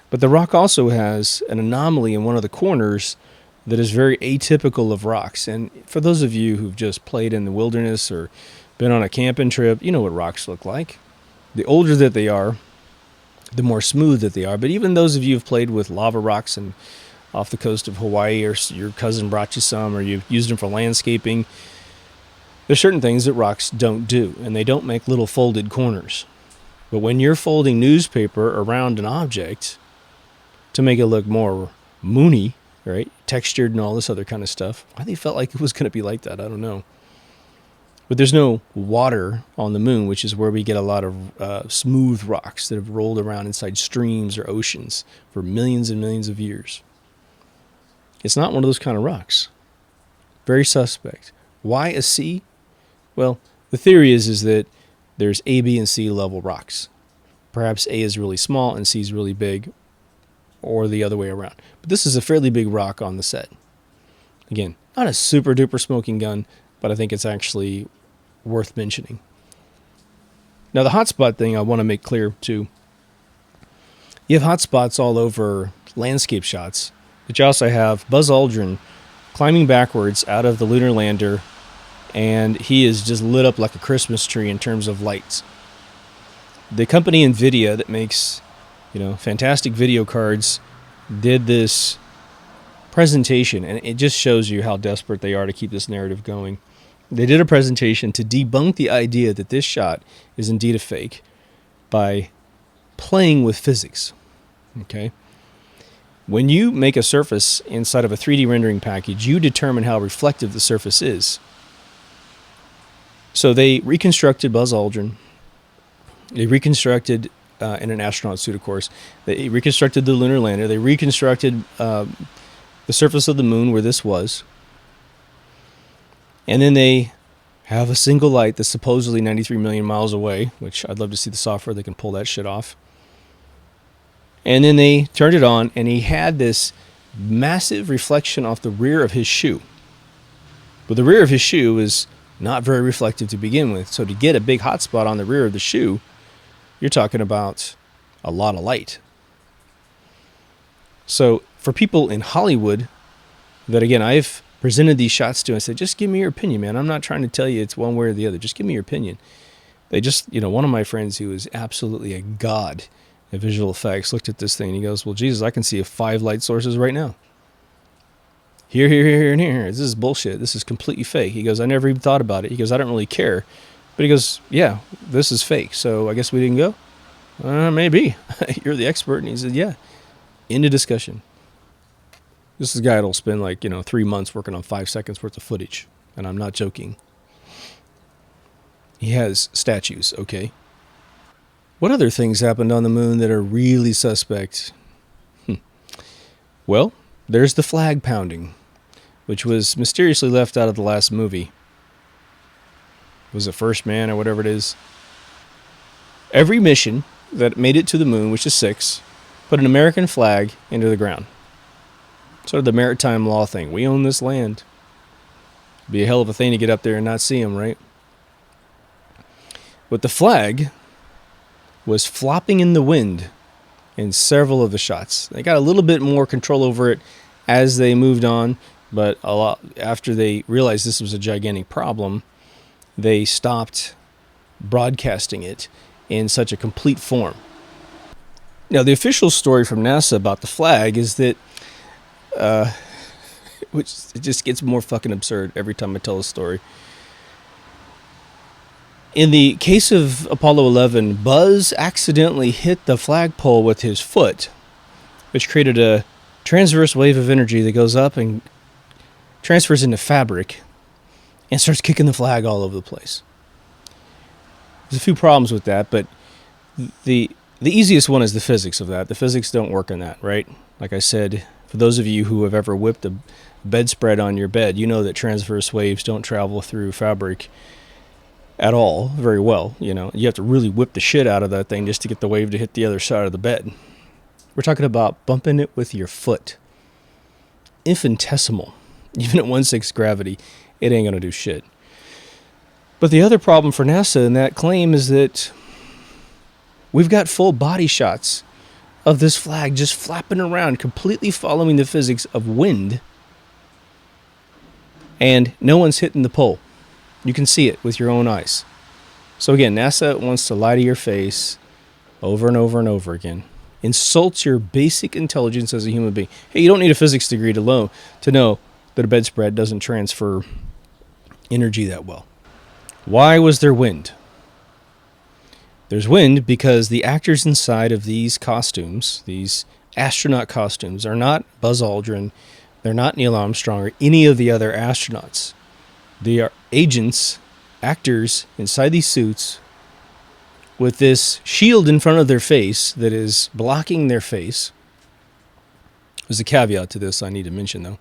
But the rock also has an anomaly in one of the corners that is very atypical of rocks. And for those of you who've just played in the wilderness or been on a camping trip, you know what rocks look like. The older that they are, the more smooth that they are. But even those of you who've played with lava rocks and off the coast of Hawaii, or your cousin brought you some, or you've used them for landscaping, there's certain things that rocks don't do, and they don't make little folded corners. But when you're folding newspaper around an object to make it look more moony, right, textured and all this other kind of stuff, why they felt like it was going to be like that, I don't know. But there's no water on the moon, which is where we get a lot of smooth rocks that have rolled around inside streams or oceans for millions and millions of years. It's not one of those kind of rocks. Very suspect. Why a C? Well, the theory is that there's A, B, and C level rocks. Perhaps A is really small and C is really big, or the other way around. But this is a fairly big rock on the set. Again, not a super duper smoking gun, but I think it's actually worth mentioning. Now, the hotspot thing I want to make clear too. You have hotspots all over landscape shots, but you also have Buzz Aldrin climbing backwards out of the lunar lander, and he is just lit up like a Christmas tree in terms of lights. The company NVIDIA that makes, fantastic video cards did this presentation, and it just shows you how desperate they are to keep this narrative going. They did a presentation to debunk the idea that this shot is indeed a fake by playing with physics. Okay? When you make a surface inside of a 3D rendering package, you determine how reflective the surface is. So they reconstructed Buzz Aldrin. They reconstructed, in an astronaut suit, of course. They reconstructed the lunar lander. They reconstructed the surface of the moon where this was. And then they have a single light that's supposedly 93 million miles away, which I'd love to see the software that can pull that shit off. And then they turned it on, and he had this massive reflection off the rear of his shoe. But the rear of his shoe is not very reflective to begin with. So to get a big hot spot on the rear of the shoe, you're talking about a lot of light. So for people in Hollywood that, again, I've presented these shots to, I said, just give me your opinion, man. I'm not trying to tell you it's one way or the other. Just give me your opinion. They just, one of my friends who is absolutely a god at visual effects looked at this thing and he goes, well, Jesus, I can see 5 light sources right now. Here, and here. This is bullshit. This is completely fake. He goes, I never even thought about it. He goes, I don't really care. But he goes, yeah, this is fake. So I guess we didn't go? Maybe. You're the expert. And he said, yeah. End of discussion. This is a guy that'll spend 3 months working on 5 seconds worth of footage. And I'm not joking. He has statues, okay? What other things happened on the moon that are really suspect? Well, there's the flag pounding, which was mysteriously left out of the last movie. Was it First Man or whatever it is? Every mission that made it to the moon, which is 6, put an American flag into the ground. Sort of the maritime law thing. We own this land. Be a hell of a thing to get up there and not see them, right? But the flag was flopping in the wind in several of the shots. They got a little bit more control over it as they moved on, but a lot after they realized this was a gigantic problem, they stopped broadcasting it in such a complete form. Now, the official story from NASA about the flag is that, which it just gets more fucking absurd every time I tell a story. In the case of Apollo 11, Buzz accidentally hit the flagpole with his foot, which created a transverse wave of energy that goes up and transfers into fabric and starts kicking the flag all over the place. There's a few problems with that, but the easiest one is the physics of that. The physics don't work in that, right? Like I said, for those of you who have ever whipped a bedspread on your bed, you know that transverse waves don't travel through fabric at all very well. You know, you have to really whip the shit out of that thing just to get the wave to hit the other side of the bed. We're talking about bumping it with your foot. Infinitesimal. Even at 1/6 gravity, it ain't going to do shit. But the other problem for NASA in that claim is that we've got full body shots of this flag just flapping around, completely following the physics of wind, and no one's hitting the pole. You can see it with your own eyes. So again, NASA wants to lie to your face over and over and over again. Insults your basic intelligence as a human being. Hey, you don't need a physics degree to know that a bedspread doesn't transfer energy that well. Why was there wind? There's wind because the actors inside of these costumes, these astronaut costumes, are not Buzz Aldrin, they're not Neil Armstrong or any of the other astronauts. They are agents, actors inside these suits with this shield in front of their face that is blocking their face. There's a caveat to this I need to mention, though.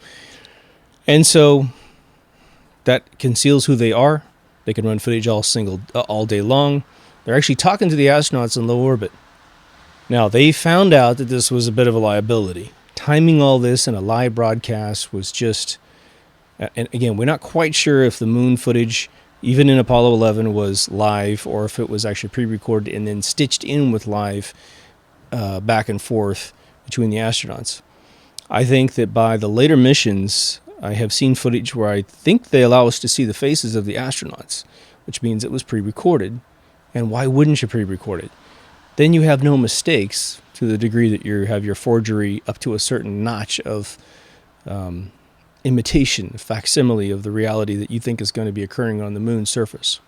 And so that conceals who they are. They can run footage all day long. They're actually talking to the astronauts in low orbit. Now, they found out that this was a bit of a liability. Timing all this in a live broadcast was just... And again, we're not quite sure if the moon footage, even in Apollo 11, was live or if it was actually pre-recorded and then stitched in with live back and forth between the astronauts. I think that by the later missions, I have seen footage where I think they allow us to see the faces of the astronauts, which means it was pre-recorded. And why wouldn't you pre-record it? Then you have no mistakes to the degree that you have your forgery up to a certain notch of imitation, facsimile of the reality that you think is going to be occurring on the moon's surface.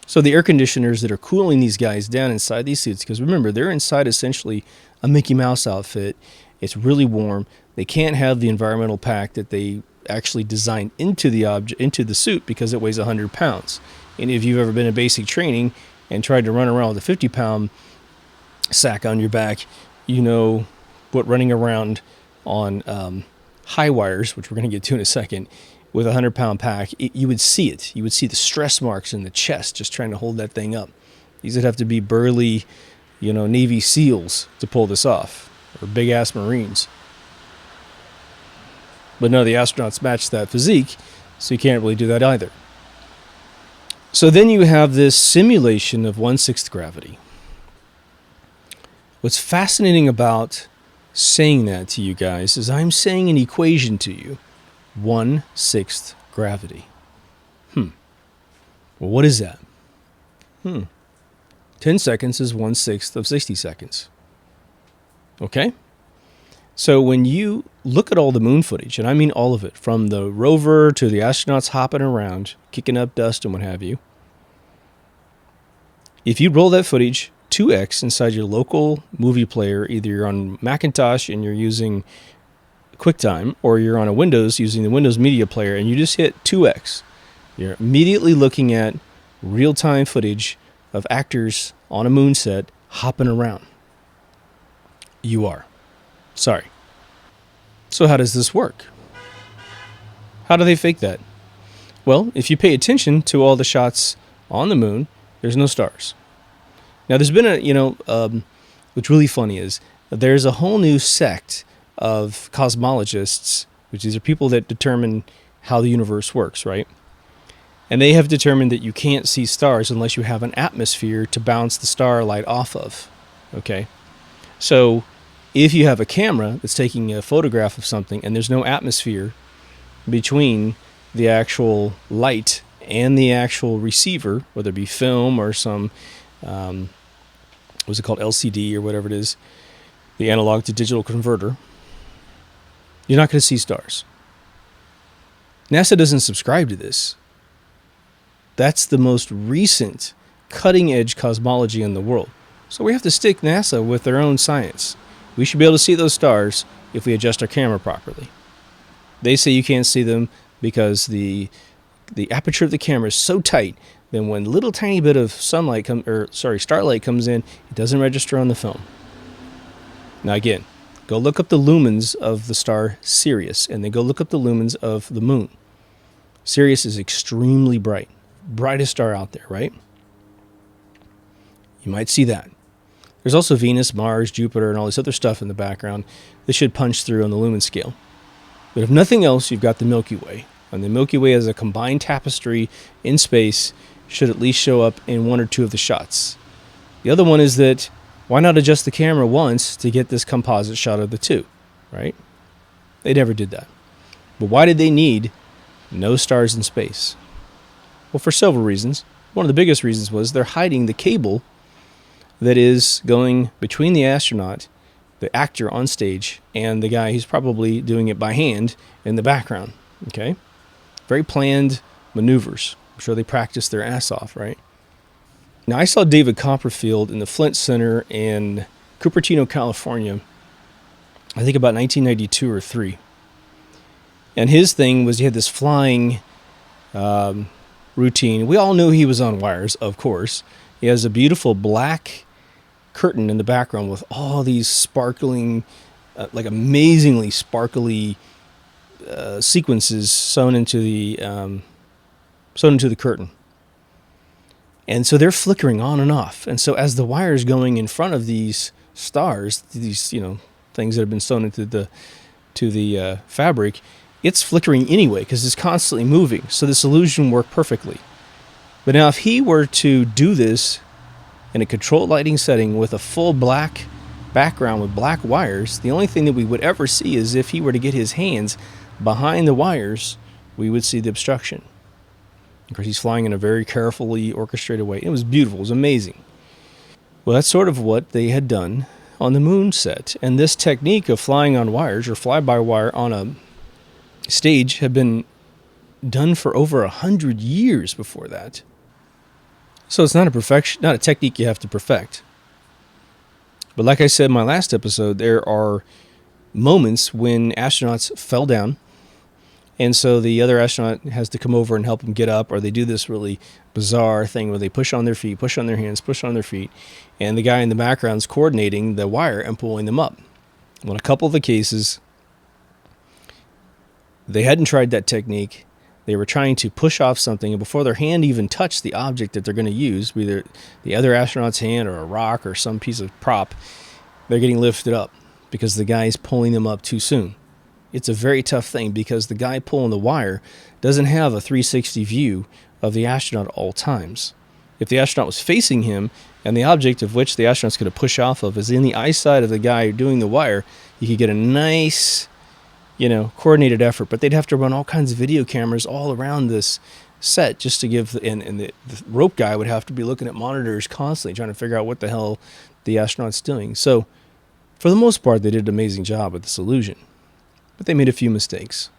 So the air conditioners that are cooling these guys down inside these suits, because remember, they're inside essentially a Mickey Mouse outfit. It's really warm. They can't have the environmental pack that they actually designed into the suit because it weighs 100 pounds. And if you've ever been in basic training and tried to run around with a 50-pound sack on your back, you know what running around on high wires, which we're going to get to in a second, with a 100-pound pack, you would see it. You would see the stress marks in the chest just trying to hold that thing up. These would have to be burly, Navy SEALs to pull this off, or big-ass Marines. But none of the astronauts match that physique, so you can't really do that either. So then you have this simulation of 1/6 gravity. What's fascinating about saying that to you guys is I'm saying an equation to you. 1/6 gravity. Well, what is that? 10 seconds is 1/6 of 60 seconds. Okay? So when you look at all the moon footage, and I mean all of it, from the rover to the astronauts hopping around, kicking up dust and what have you, if you roll that footage 2x inside your local movie player, either you're on Macintosh and you're using QuickTime, or you're on a Windows using the Windows Media Player, and you just hit 2x, you're immediately looking at real-time footage of actors on a moon set hopping around. You are. Sorry. So how does this work? How do they fake that? Well, if you pay attention to all the shots on the moon, there's no stars. Now, there's been what's really funny is there's a whole new sect of cosmologists, which these are people that determine how the universe works, right? And they have determined that you can't see stars unless you have an atmosphere to bounce the starlight off of, okay? So if you have a camera that's taking a photograph of something and there's no atmosphere between the actual light and the actual receiver, whether it be film or some, what's it called, LCD or whatever it is, the analog to digital converter, you're not going to see stars. NASA doesn't subscribe to this. That's the most recent cutting-edge cosmology in the world. So we have to stick NASA with their own science. We should be able to see those stars if we adjust our camera properly. They say you can't see them because the aperture of the camera is so tight that when a little tiny bit of starlight comes in, it doesn't register on the film. Now again, go look up the lumens of the star Sirius, and then go look up the lumens of the moon. Sirius is extremely bright. Brightest star out there, right? You might see that. There's also Venus, Mars, Jupiter, and all this other stuff in the background that should punch through on the lumen scale. But if nothing else, you've got the Milky Way. And the Milky Way as a combined tapestry in space should at least show up in one or two of the shots. The other one is that why not adjust the camera once to get this composite shot of the two, right? They never did that. But why did they need no stars in space? Well, for several reasons. One of the biggest reasons was they're hiding the cable that is going between the astronaut, the actor on stage, and the guy who's probably doing it by hand in the background. Okay? Very planned maneuvers. I'm sure they practiced their ass off, right? Now, I saw David Copperfield in the Flint Center in Cupertino, California, I think about 1992 or 3. And his thing was he had this flying routine. We all knew he was on wires, of course. He has a beautiful black curtain in the background with all these sparkling, like amazingly sparkly sequences sewn into the curtain. And so they're flickering on and off. And so as the wire's going in front of these stars, these things that have been sewn into the fabric, it's flickering anyway because it's constantly moving. So this illusion worked perfectly. But now if he were to do this in a controlled lighting setting with a full black background with black wires, the only thing that we would ever see is if he were to get his hands behind the wires, we would see the obstruction. Of course, he's flying in a very carefully orchestrated way. It was beautiful. It was amazing. Well, that's sort of what they had done on the moon set. And this technique of flying on wires or fly-by-wire on a stage had been done for over 100 years before that. So it's not a technique you have to perfect. But like I said in my last episode, there are moments when astronauts fell down, and so the other astronaut has to come over and help them get up, or they do this really bizarre thing where they push on their feet, push on their hands, push on their feet, and the guy in the background is coordinating the wire and pulling them up. Well, in a couple of the cases, they hadn't tried that technique. They were trying to push off something, and before their hand even touched the object that they're going to use, either the other astronaut's hand or a rock or some piece of prop, they're getting lifted up because the guy's pulling them up too soon. It's a very tough thing because the guy pulling the wire doesn't have a 360 view of the astronaut at all times. If the astronaut was facing him and the object of which the astronaut's going to push off of is in the eyesight of the guy doing the wire, you could get a nice, coordinated effort. But they'd have to run all kinds of video cameras all around this set just to give, and the rope guy would have to be looking at monitors constantly trying to figure out what the hell the astronaut's doing. So for the most part, they did an amazing job with this illusion. But they made a few mistakes.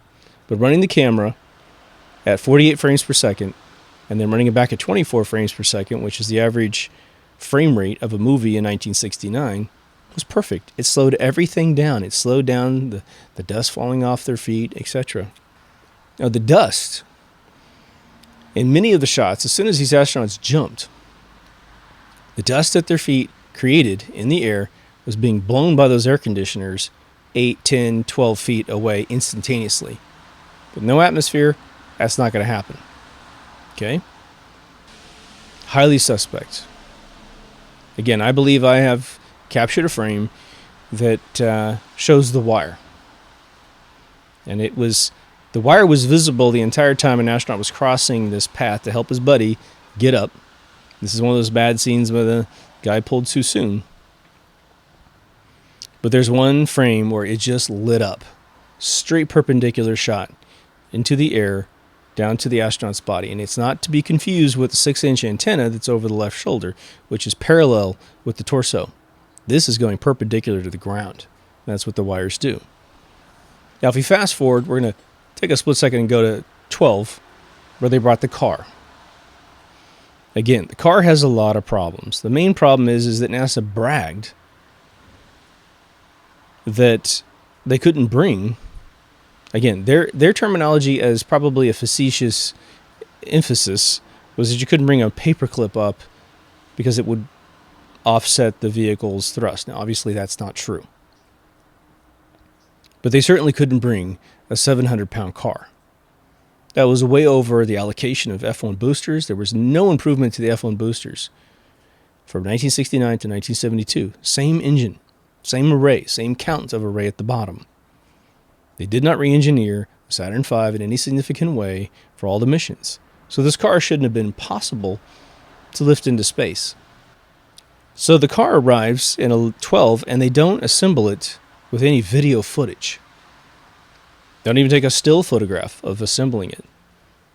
But running the camera at 48 frames per second and then running it back at 24 frames per second, which is the average frame rate of a movie in 1969, was perfect. It slowed everything down. It slowed down the dust falling off their feet, etc. Now, the dust, in many of the shots, as soon as these astronauts jumped, the dust at their feet created in the air was being blown by those air conditioners 8, 10, 12 feet away instantaneously. With no atmosphere, that's not going to happen. Okay? Highly suspect. Again, I believe I have captured a frame that shows the wire. And the wire was visible the entire time an astronaut was crossing this path to help his buddy get up. This is one of those bad scenes where the guy pulled too soon. But there's one frame where it just lit up. Straight perpendicular shot into the air down to the astronaut's body. And it's not to be confused with the 6-inch antenna that's over the left shoulder, which is parallel with the torso. This is going perpendicular to the ground. That's what the wires do. Now, if we fast forward, we're going to take a split second and go to 12, where they brought the car. Again, the car has a lot of problems. The main problem is that NASA bragged that they couldn't bring, again, their terminology as probably a facetious emphasis was that you couldn't bring a paperclip up because it would offset the vehicle's thrust. Now, obviously, that's not true. But they certainly couldn't bring a 700-pound car. That was way over the allocation of F1 boosters. There was no improvement to the F1 boosters from 1969 to 1972. Same engine, same array, same count of array at the bottom. They did not re-engineer Saturn V in any significant way for all the missions. So this car shouldn't have been possible to lift into space. So the car arrives in a 12, and they don't assemble it with any video footage. They don't even take a still photograph of assembling it.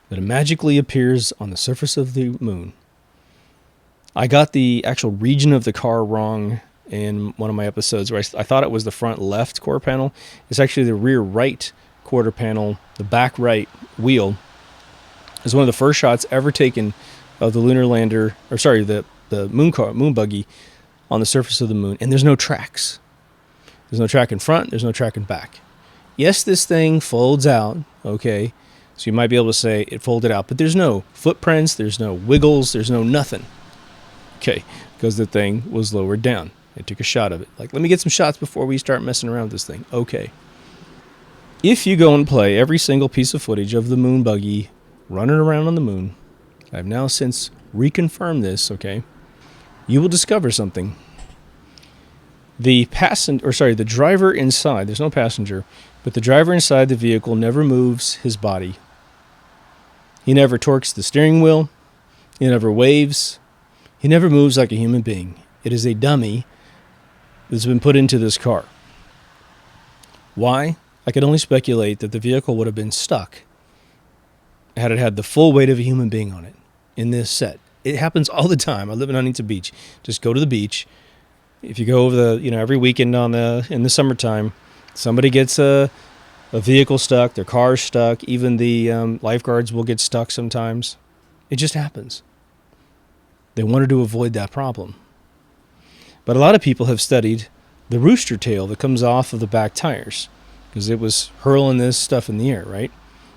But it magically appears on the surface of the moon. I got the actual region of the car wrong in one of my episodes where I thought it was the front left quarter panel. It's actually the rear right quarter panel. The back right wheel is one of the first shots ever taken of the lunar lander, or sorry, the moon buggy on the surface of the moon. And there's no tracks. There's no track in front. There's no track in back. Yes, this thing folds out, okay? So you might be able to say it folded out, but there's no footprints, there's no wiggles, there's no nothing. Okay, because the thing was lowered down. They took a shot of it. Like, let me get some shots before we start messing around with this thing. Okay. If you go and play every single piece of footage of the moon buggy running around on the moon, I've now since reconfirmed this, okay, you will discover something. The driver inside, there's no passenger, but the driver inside the vehicle never moves his body. He never torques the steering wheel. He never waves. He never moves like a human being. It is a dummy that's been put into this car. Why? I could only speculate that the vehicle would have been stuck had it had the full weight of a human being on it in this set. It happens all the time. I live in Huntington Beach. Just go to the beach. If you go over every weekend in the summertime, somebody gets a vehicle stuck, their car's stuck, even the lifeguards will get stuck sometimes. It just happens. They wanted to avoid that problem. But a lot of people have studied the rooster tail that comes off of the back tires because it was hurling this stuff in the air, right?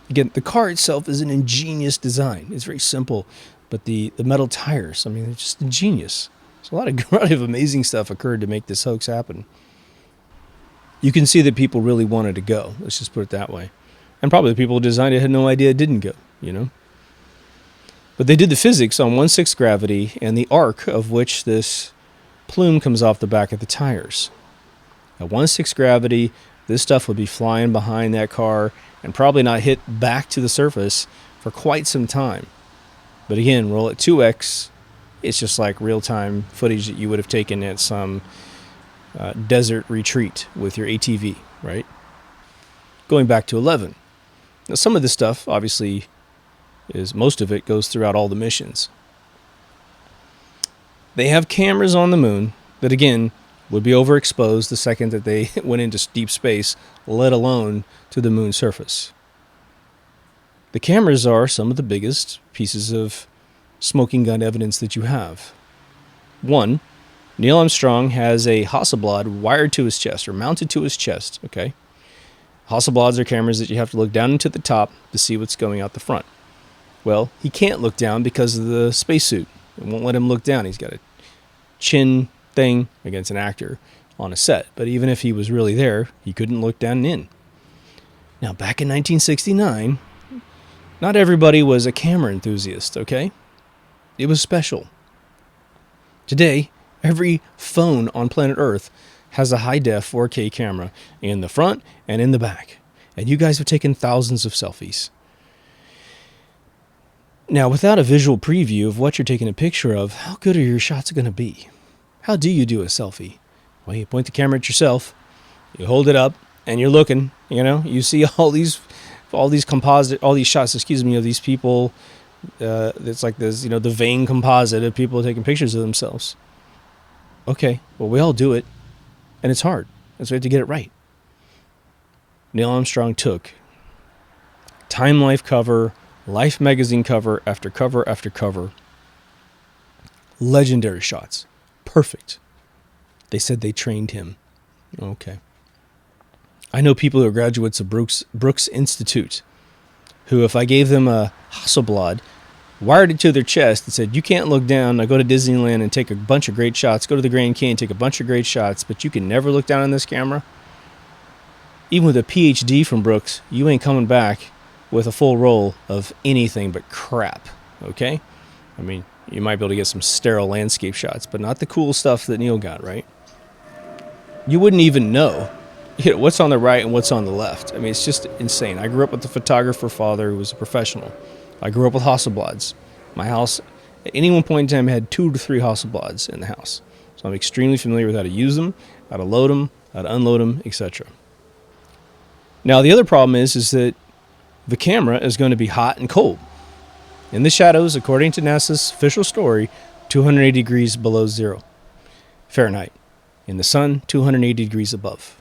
Again, the car itself is an ingenious design. It's very simple, but the metal tires, I mean, they're just ingenious. So a lot of amazing stuff occurred to make this hoax happen. You can see that people really wanted to go. Let's just put it that way. And probably the people who designed it had no idea it didn't go, But they did the physics on 1/6 gravity and the arc of which this plume comes off the back of the tires. At 1/6 gravity, this stuff would be flying behind that car and probably not hit back to the surface for quite some time. But again, roll at 2x, it's just like real-time footage that you would have taken at some desert retreat with your ATV, right? Going back to 11. Now, some of this stuff, obviously, most of it goes throughout all the missions. They have cameras on the moon that, again, would be overexposed the second that they went into deep space, let alone to the moon's surface. The cameras are some of the biggest pieces of smoking gun evidence that you have. One, Neil Armstrong has a Hasselblad wired to his chest or mounted to his chest, okay? Hasselblads are cameras that you have to look down into the top to see what's going out the front. Well, he can't look down because of the spacesuit. It won't let him look down. He's got a chin thing against an actor on a set. But even if he was really there, he couldn't look down and in. Now, back in 1969, not everybody was a camera enthusiast, okay? It was special. Today, every phone on planet Earth has a high-def 4K camera in the front and in the back. And you guys have taken thousands of selfies. Now, without a visual preview of what you're taking a picture of, how good are your shots going to be? How do you do a selfie? Well, you point the camera at yourself, you hold it up, and you're looking, you see all these shots, of these people. It's like this, the vain composite of people taking pictures of themselves. Okay, well, we all do it, and it's hard. That's why we have to get it right. Neil Armstrong took Time Life cover, Life magazine cover after cover after cover Legendary shots. Perfect. They said they trained him. Okay. I know people who are graduates of Brooks Institute who, if I gave them a Hasselblad, wired it to their chest and said, you can't look down. Now go to Disneyland and take a bunch of great shots. Go to the Grand Canyon, take a bunch of great shots, but you can never look down on this camera. Even with a PhD from Brooks, you ain't coming back with a full roll of anything but crap, okay? I mean, you might be able to get some sterile landscape shots, but not the cool stuff that Neil got, right? You wouldn't even know what's on the right and what's on the left. I mean, it's just insane. I grew up with a photographer father who was a professional. I grew up with Hasselblads. My house, at any one point in time, had 2 to 3 Hasselblads in the house. So I'm extremely familiar with how to use them, how to load them, how to unload them, etc. Now, the other problem is that the camera is going to be hot and cold. In the shadows, according to NASA's official story, 280 degrees below zero Fahrenheit. In the sun, 280 degrees above.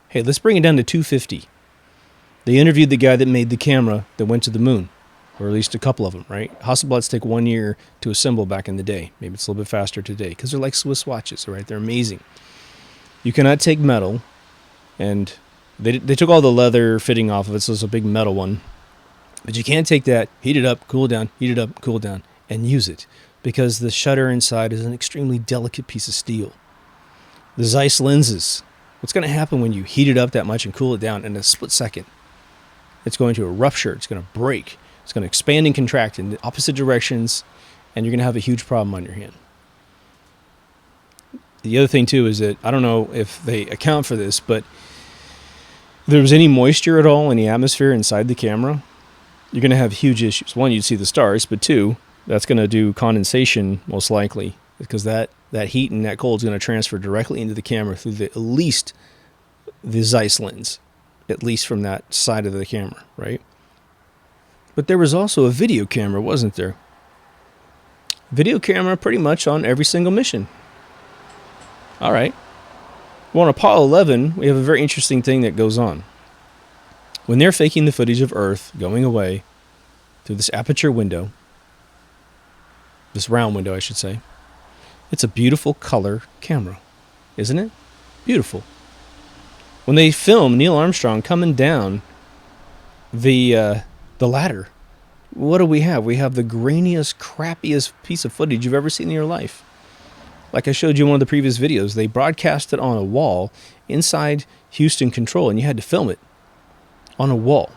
Hey, let's bring it down to 250. They interviewed the guy that made the camera that went to the moon, or at least a couple of them, right? Hasselblads take 1 year to assemble back in the day. Maybe it's a little bit faster today because they're like Swiss watches, right? They're amazing. You cannot take metal, and they took all the leather fitting off of it, so it's a big metal one. But you can't take that, heat it up, cool down, heat it up, cool down, and use it because the shutter inside is an extremely delicate piece of steel. The Zeiss lenses, what's going to happen when you heat it up that much and cool it down in a split second? It's going to rupture, it's going to break, it's going to expand and contract in the opposite directions, and you're going to have a huge problem on your hand. The other thing, too, is that I don't know if they account for this, but if there was any moisture at all in the atmosphere inside the camera, you're going to have huge issues. One, you'd see the stars, but two, that's going to do condensation most likely because that heat and that cold is going to transfer directly into the camera through at least the Zeiss lens, at least from that side of the camera, right? But there was also a video camera, wasn't there? Video camera pretty much on every single mission. All right. Well, on Apollo 11, we have a very interesting thing that goes on. When they're faking the footage of Earth going away through this aperture window, this round window, I should say, it's a beautiful color camera, isn't it? Beautiful. When they film Neil Armstrong coming down the ladder, what do we have? We have the grainiest, crappiest piece of footage you've ever seen in your life. Like I showed you in one of the previous videos, they broadcast it on a wall inside Houston Control, and you had to film it on a wall.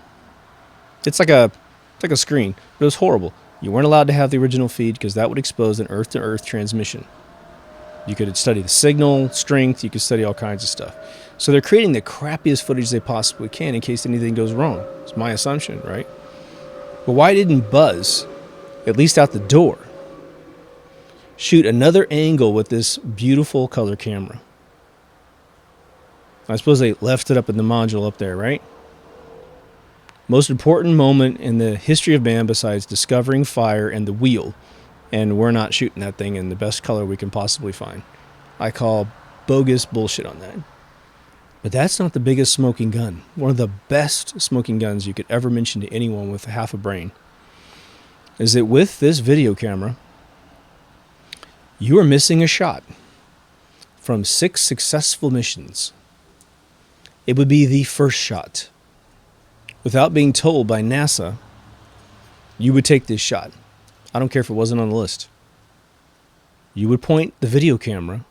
It's like a screen. It was horrible. You weren't allowed to have the original feed because that would expose an earth-to-earth transmission. You could study the signal strength. You could study all kinds of stuff. So they're creating the crappiest footage they possibly can in case anything goes wrong. It's my assumption, right? But why didn't Buzz, at least out the door, shoot another angle with this beautiful color camera? I suppose they left it up in the module up there, right? Most important moment in the history of man besides discovering fire and the wheel, and we're not shooting that thing in the best color we can possibly find. I call bogus bullshit on that. But that's not the biggest smoking gun. One of the best smoking guns you could ever mention to anyone with half a brain is that with this video camera, you are missing a shot from 6 successful missions. It would be the first shot. Without being told by NASA, you would take this shot. I don't care if it wasn't on the list. You would point the video camera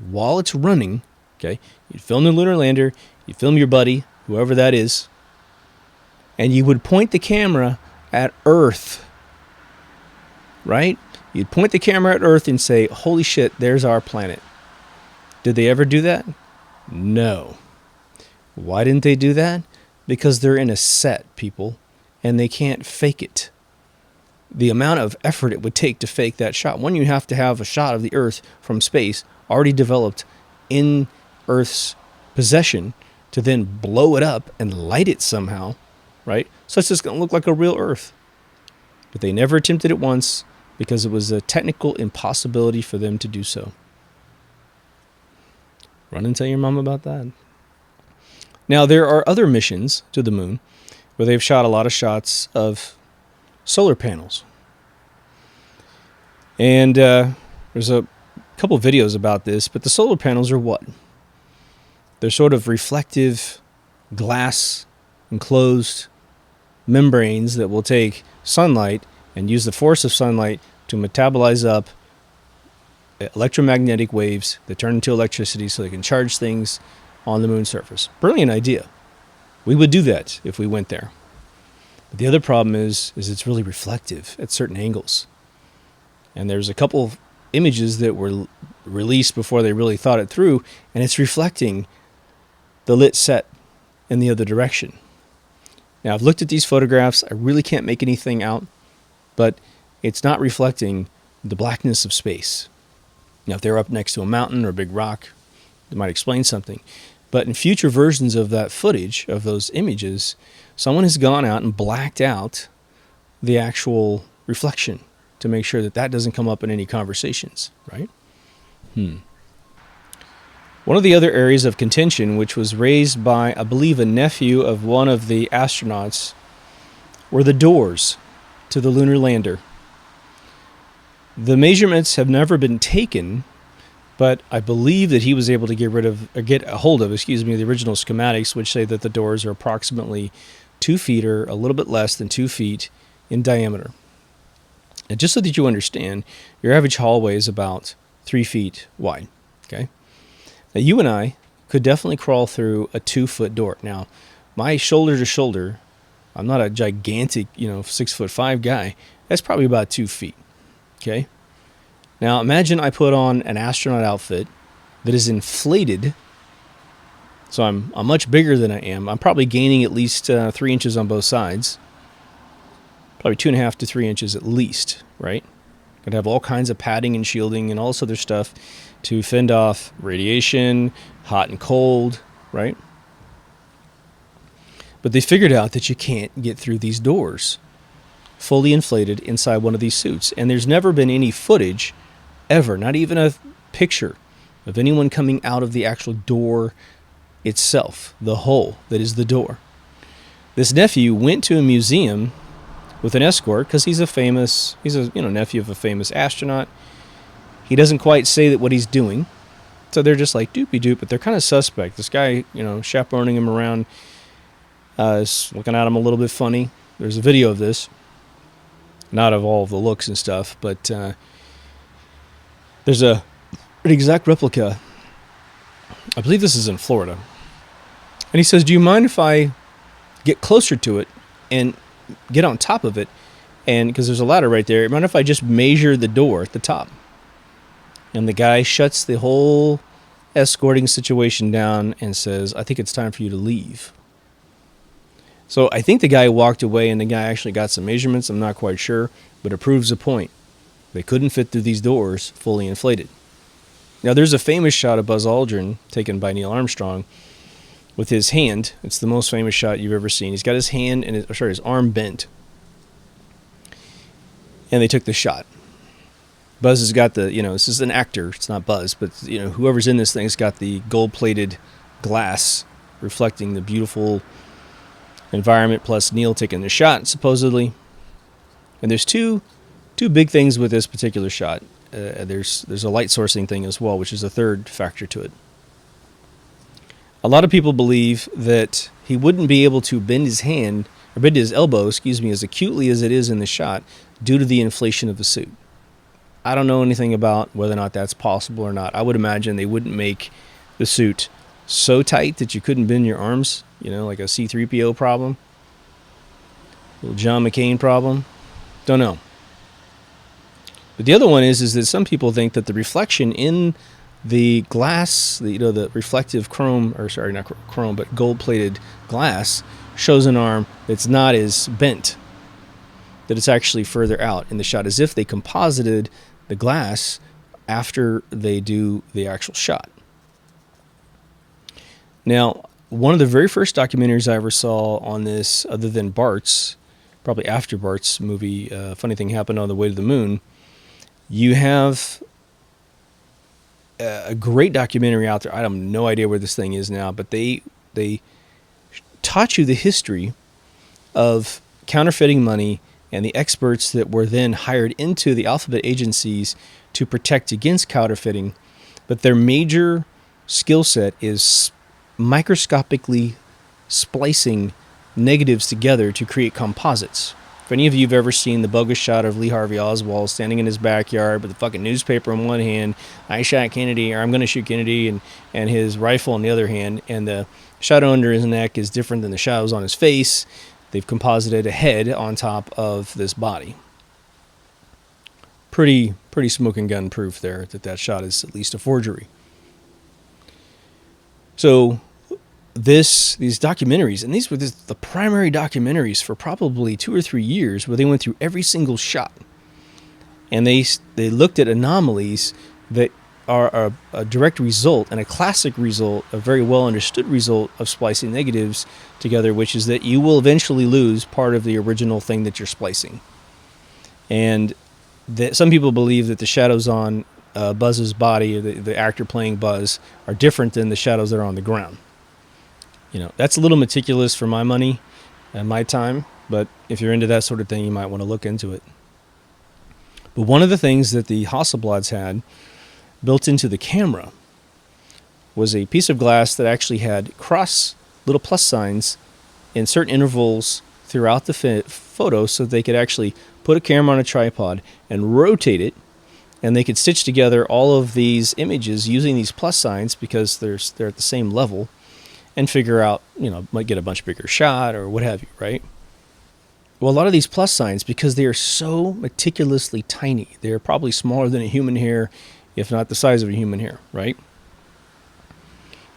while it's running, okay? You'd film the lunar lander, you'd film your buddy, whoever that is, and you would point the camera at Earth, right? You'd point the camera at Earth and say, holy shit, there's our planet. Did they ever do that? No. Why didn't they do that? Because they're in a set, people, and they can't fake it. The amount of effort it would take to fake that shot. One, you have to have a shot of the Earth from space already developed in Earth's possession to then blow it up and light it somehow, right? So it's just going to look like a real Earth. But they never attempted it once because it was a technical impossibility for them to do so. Run and tell your mom about that. Now, there are other missions to the moon where they've shot a lot of shots of solar panels. And There's a couple videos about this, but the solar panels are what? They're sort of reflective glass enclosed membranes that will take sunlight and use the force of sunlight to metabolize up electromagnetic waves that turn into electricity so they can charge things on the moon's surface. Brilliant idea. We would do that if we went there. But the other problem is it's really reflective at certain angles. And there's a couple of images that were released before they really thought it through, and it's reflecting the lit set in the other direction. Now, I've looked at these photographs. I really can't make anything out, but it's not reflecting the blackness of space. Now, if they're up next to a mountain or a big rock, it might explain something. But in future versions of that footage, of those images, someone has gone out and blacked out the actual reflection to make sure that that doesn't come up in any conversations, right? One of the other areas of contention, which was raised by, I believe, a nephew of one of the astronauts, were the doors to the lunar lander. The measurements have never been taken, but I believe that he was able to get a hold of the original schematics, which say that the doors are approximately 2 feet or a little bit less than 2 feet in diameter. And just so that you understand, your average hallway is about 3 feet wide. Okay. Now, you and I could definitely crawl through a 2-foot door. Now, my shoulder to shoulder, I'm not a gigantic, 6'5" guy. That's probably about 2 feet. Okay. Now, imagine I put on an astronaut outfit that is inflated. So I'm much bigger than I am. I'm probably gaining at least 3 inches on both sides. Probably 2.5 to 3 inches at least, right? Could have all kinds of padding and shielding and all this other stuff to fend off radiation, hot and cold, right? But they figured out that you can't get through these doors fully inflated inside one of these suits. And there's never been any footage ever, not even a picture of anyone coming out of the actual door itself, the hole that is the door. This nephew went to a museum with an escort because he's a nephew of a famous astronaut. He doesn't quite say that what he's doing, so they're just like doopy-doop, but they're kind of suspect. This guy, chaperoning him around, is looking at him a little bit funny. There's a video of this, not of all of the looks and stuff, but there's an exact replica. I believe this is in Florida. And he says, do you mind if I get closer to it and get on top of it? And because there's a ladder right there, mind if I just measure the door at the top? And the guy shuts the whole escorting situation down and says, I think it's time for you to leave. So I think the guy walked away and the guy actually got some measurements. I'm not quite sure, but it proves the point. They couldn't fit through these doors fully inflated. Now, there's a famous shot of Buzz Aldrin taken by Neil Armstrong with his hand. It's the most famous shot you've ever seen. He's got his hand and his arm bent. And they took the shot. Buzz has got this is an actor. It's not Buzz, but, whoever's in this thing's got the gold-plated glass reflecting the beautiful environment, plus Neil taking the shot, supposedly. And there's two big things with this particular shot. There's a light sourcing thing as well, which is a third factor to it. A lot of people believe that he wouldn't be able to bend his elbow, as acutely as it is in the shot, due to the inflation of the suit. I don't know anything about whether or not that's possible or not. I would imagine they wouldn't make the suit so tight that you couldn't bend your arms, like a C-3PO problem, little John McCain problem. Don't know. But the other one is that some people think that the reflection in the glass, the reflective but gold-plated glass shows an arm that's not as bent, that it's actually further out in the shot, as if they composited the glass after they do the actual shot. Now, one of the very first documentaries I ever saw on this, other than Bart's, probably after Bart's movie, Funny Thing Happened on the Way to the Moon, you have a great documentary out there. I have no idea where this thing is now, but they taught you the history of counterfeiting money and the experts that were then hired into the alphabet agencies to protect against counterfeiting. But their major skill set is microscopically splicing negatives together to create composites. If any of you have ever seen the bogus shot of Lee Harvey Oswald standing in his backyard with a fucking newspaper in one hand, I shot Kennedy, or I'm going to shoot Kennedy, and his rifle in the other hand, and the shadow under his neck is different than the shadows on his face, they've composited a head on top of this body. Pretty smoking gun proof there that shot is at least a forgery. So these documentaries, and these were the primary documentaries for probably 2 or 3 years, where they went through every single shot, and they looked at anomalies that are a direct result and a classic result, a very well understood result of splicing negatives together, which is that you will eventually lose part of the original thing that you're splicing. And that some people believe that the shadows on Buzz's body, the actor playing Buzz, are different than the shadows that are on the ground. You know, that's a little meticulous for my money and my time, but if you're into that sort of thing, you might want to look into it. But one of the things that the Hasselblads had built into the camera was a piece of glass that actually had little plus signs in certain intervals throughout the photo, so they could actually put a camera on a tripod and rotate it, and they could stitch together all of these images using these plus signs because they're at the same level, and figure out, might get a much bigger shot or what have you, right? Well, a lot of these plus signs, because they are so meticulously tiny, they're probably smaller than a human hair, if not the size of a human hair, right?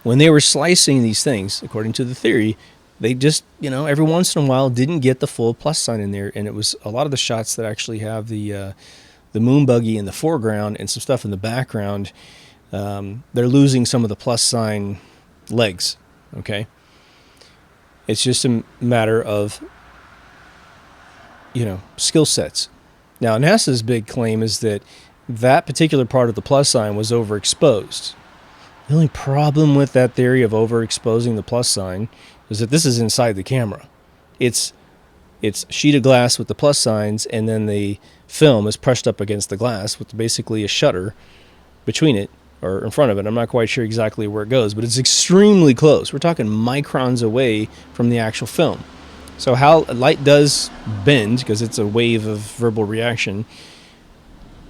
When they were slicing these things, according to the theory, they just, every once in a while didn't get the full plus sign in there, and it was a lot of the shots that actually have the moon buggy in the foreground and some stuff in the background, they're losing some of the plus sign legs. Okay, it's just a matter of, skill sets. Now, NASA's big claim is that particular part of the plus sign was overexposed. The only problem with that theory of overexposing the plus sign is that this is inside the camera. It's a sheet of glass with the plus signs, and then the film is pressed up against the glass with basically a shutter between it, or in front of it. I'm not quite sure exactly where it goes, but it's extremely close. We're talking microns away from the actual film. So how light does bend, because it's a wave of verbal reaction,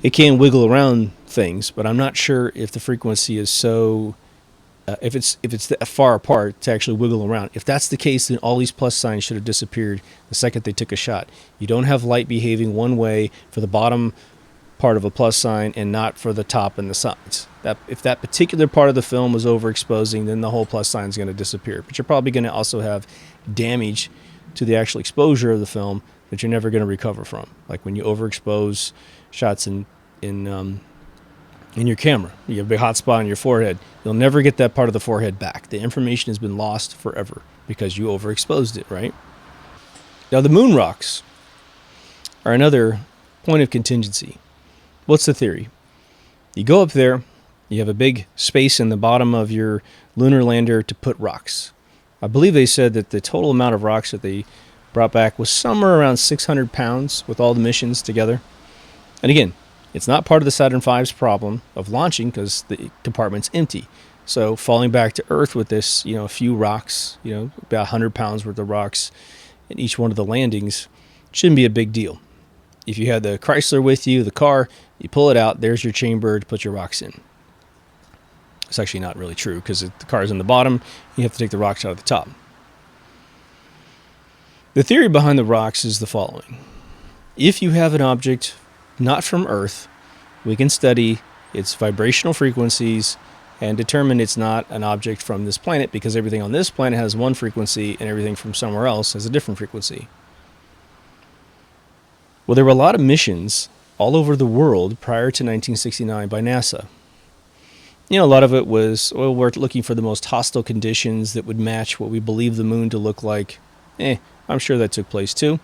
it can wiggle around things, but I'm not sure if the frequency is so, if it's that far apart to actually wiggle around. If that's the case, then all these plus signs should have disappeared the second they took a shot. You don't have light behaving one way for the bottom part of a plus sign and not for the top and the sides. If that particular part of the film was overexposing, then the whole plus sign is going to disappear. But you're probably going to also have damage to the actual exposure of the film that you're never going to recover from. Like when you overexpose shots in your camera, you have a big hot spot on your forehead. You'll never get that part of the forehead back. The information has been lost forever because you overexposed it, right? Now, the moon rocks are another point of contingency. What's the theory? You go up there, you have a big space in the bottom of your lunar lander to put rocks. I believe they said that the total amount of rocks that they brought back was somewhere around 600 pounds with all the missions together. And again, it's not part of the Saturn V's problem of launching because the compartment's empty. So falling back to Earth with this, a few rocks, about 100 pounds worth of rocks in each one of the landings shouldn't be a big deal. If you had the Chrysler with you, the car, you pull it out, there's your chamber to put your rocks in. It's actually not really true because the car is in the bottom. You have to take the rocks out of the top. The theory behind the rocks is the following. If you have an object not from Earth, we can study its vibrational frequencies and determine it's not an object from this planet because everything on this planet has one frequency and everything from somewhere else has a different frequency. Well, there were a lot of missions all over the world prior to 1969 by NASA. A lot of it was, we're looking for the most hostile conditions that would match what we believe the moon to look like. I'm sure that took place too.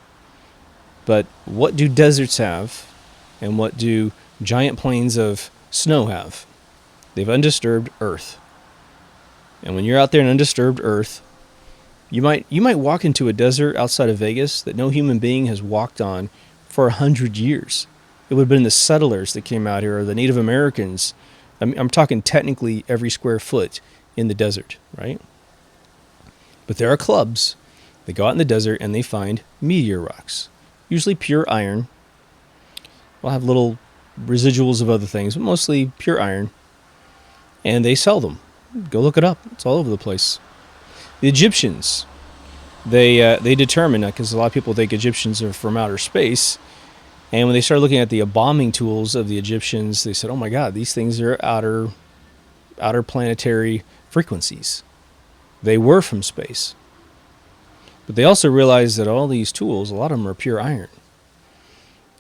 But what do deserts have, and what do giant plains of snow have? They've undisturbed Earth. And when you're out there in undisturbed Earth, you might walk into a desert outside of Vegas that no human being has walked on for 100 years. It would have been the settlers that came out here, or the Native Americans. I'm talking technically every square foot in the desert, right? But there are clubs that go out in the desert and they find meteor rocks, usually pure iron. We'll have little residuals of other things, but mostly pure iron. And they sell them. Go look it up. It's all over the place. The Egyptians, they determined, because a lot of people think Egyptians are from outer space, and when they started looking at the bombing tools of the Egyptians, they said, oh my God, these things are outer planetary frequencies. They were from space. But they also realized that all these tools, a lot of them are pure iron.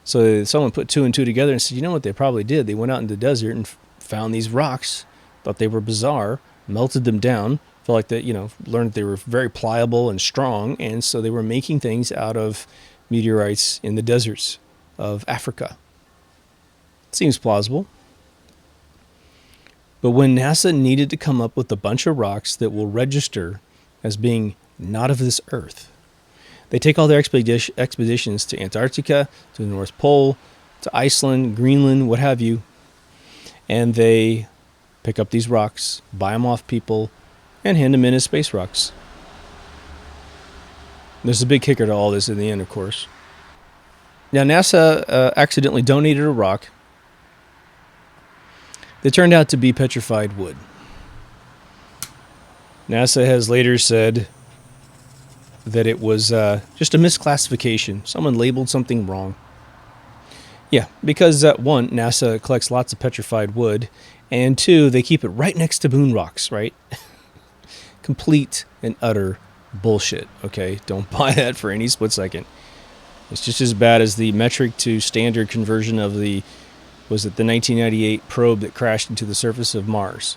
So someone put two and two together and said, you know what they probably did? They went out in the desert and found these rocks, thought they were bizarre, melted them down, felt like that, learned that they were very pliable and strong, and so they were making things out of meteorites in the deserts of Africa. Seems plausible. But when NASA needed to come up with a bunch of rocks that will register as being not of this Earth, they take all their expeditions to Antarctica, to the North Pole, to Iceland, Greenland, what have you, and they pick up these rocks, buy them off people, and hand them in as space rocks. There's a big kicker to all this in the end, of course. Now, NASA accidentally donated a rock that turned out to be petrified wood. NASA has later said that it was just a misclassification. Someone labeled something wrong. Yeah, because one, NASA collects lots of petrified wood, and two, they keep it right next to moon rocks, right? Complete and utter bullshit, okay? Don't buy that for any split second. It's just as bad as the metric to standard conversion of the 1998 probe that crashed into the surface of Mars.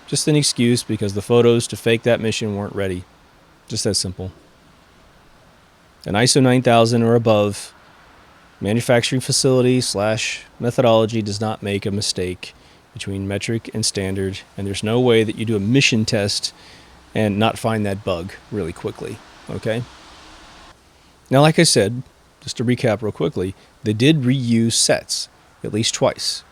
Just an excuse because the photos to fake that mission weren't ready. Just that simple. An ISO 9000 or above manufacturing facility / methodology does not make a mistake between metric and standard, and there's no way that you do a mission test and not find that bug really quickly, okay? Now, like I said, just to recap real quickly, they did reuse sets at least twice.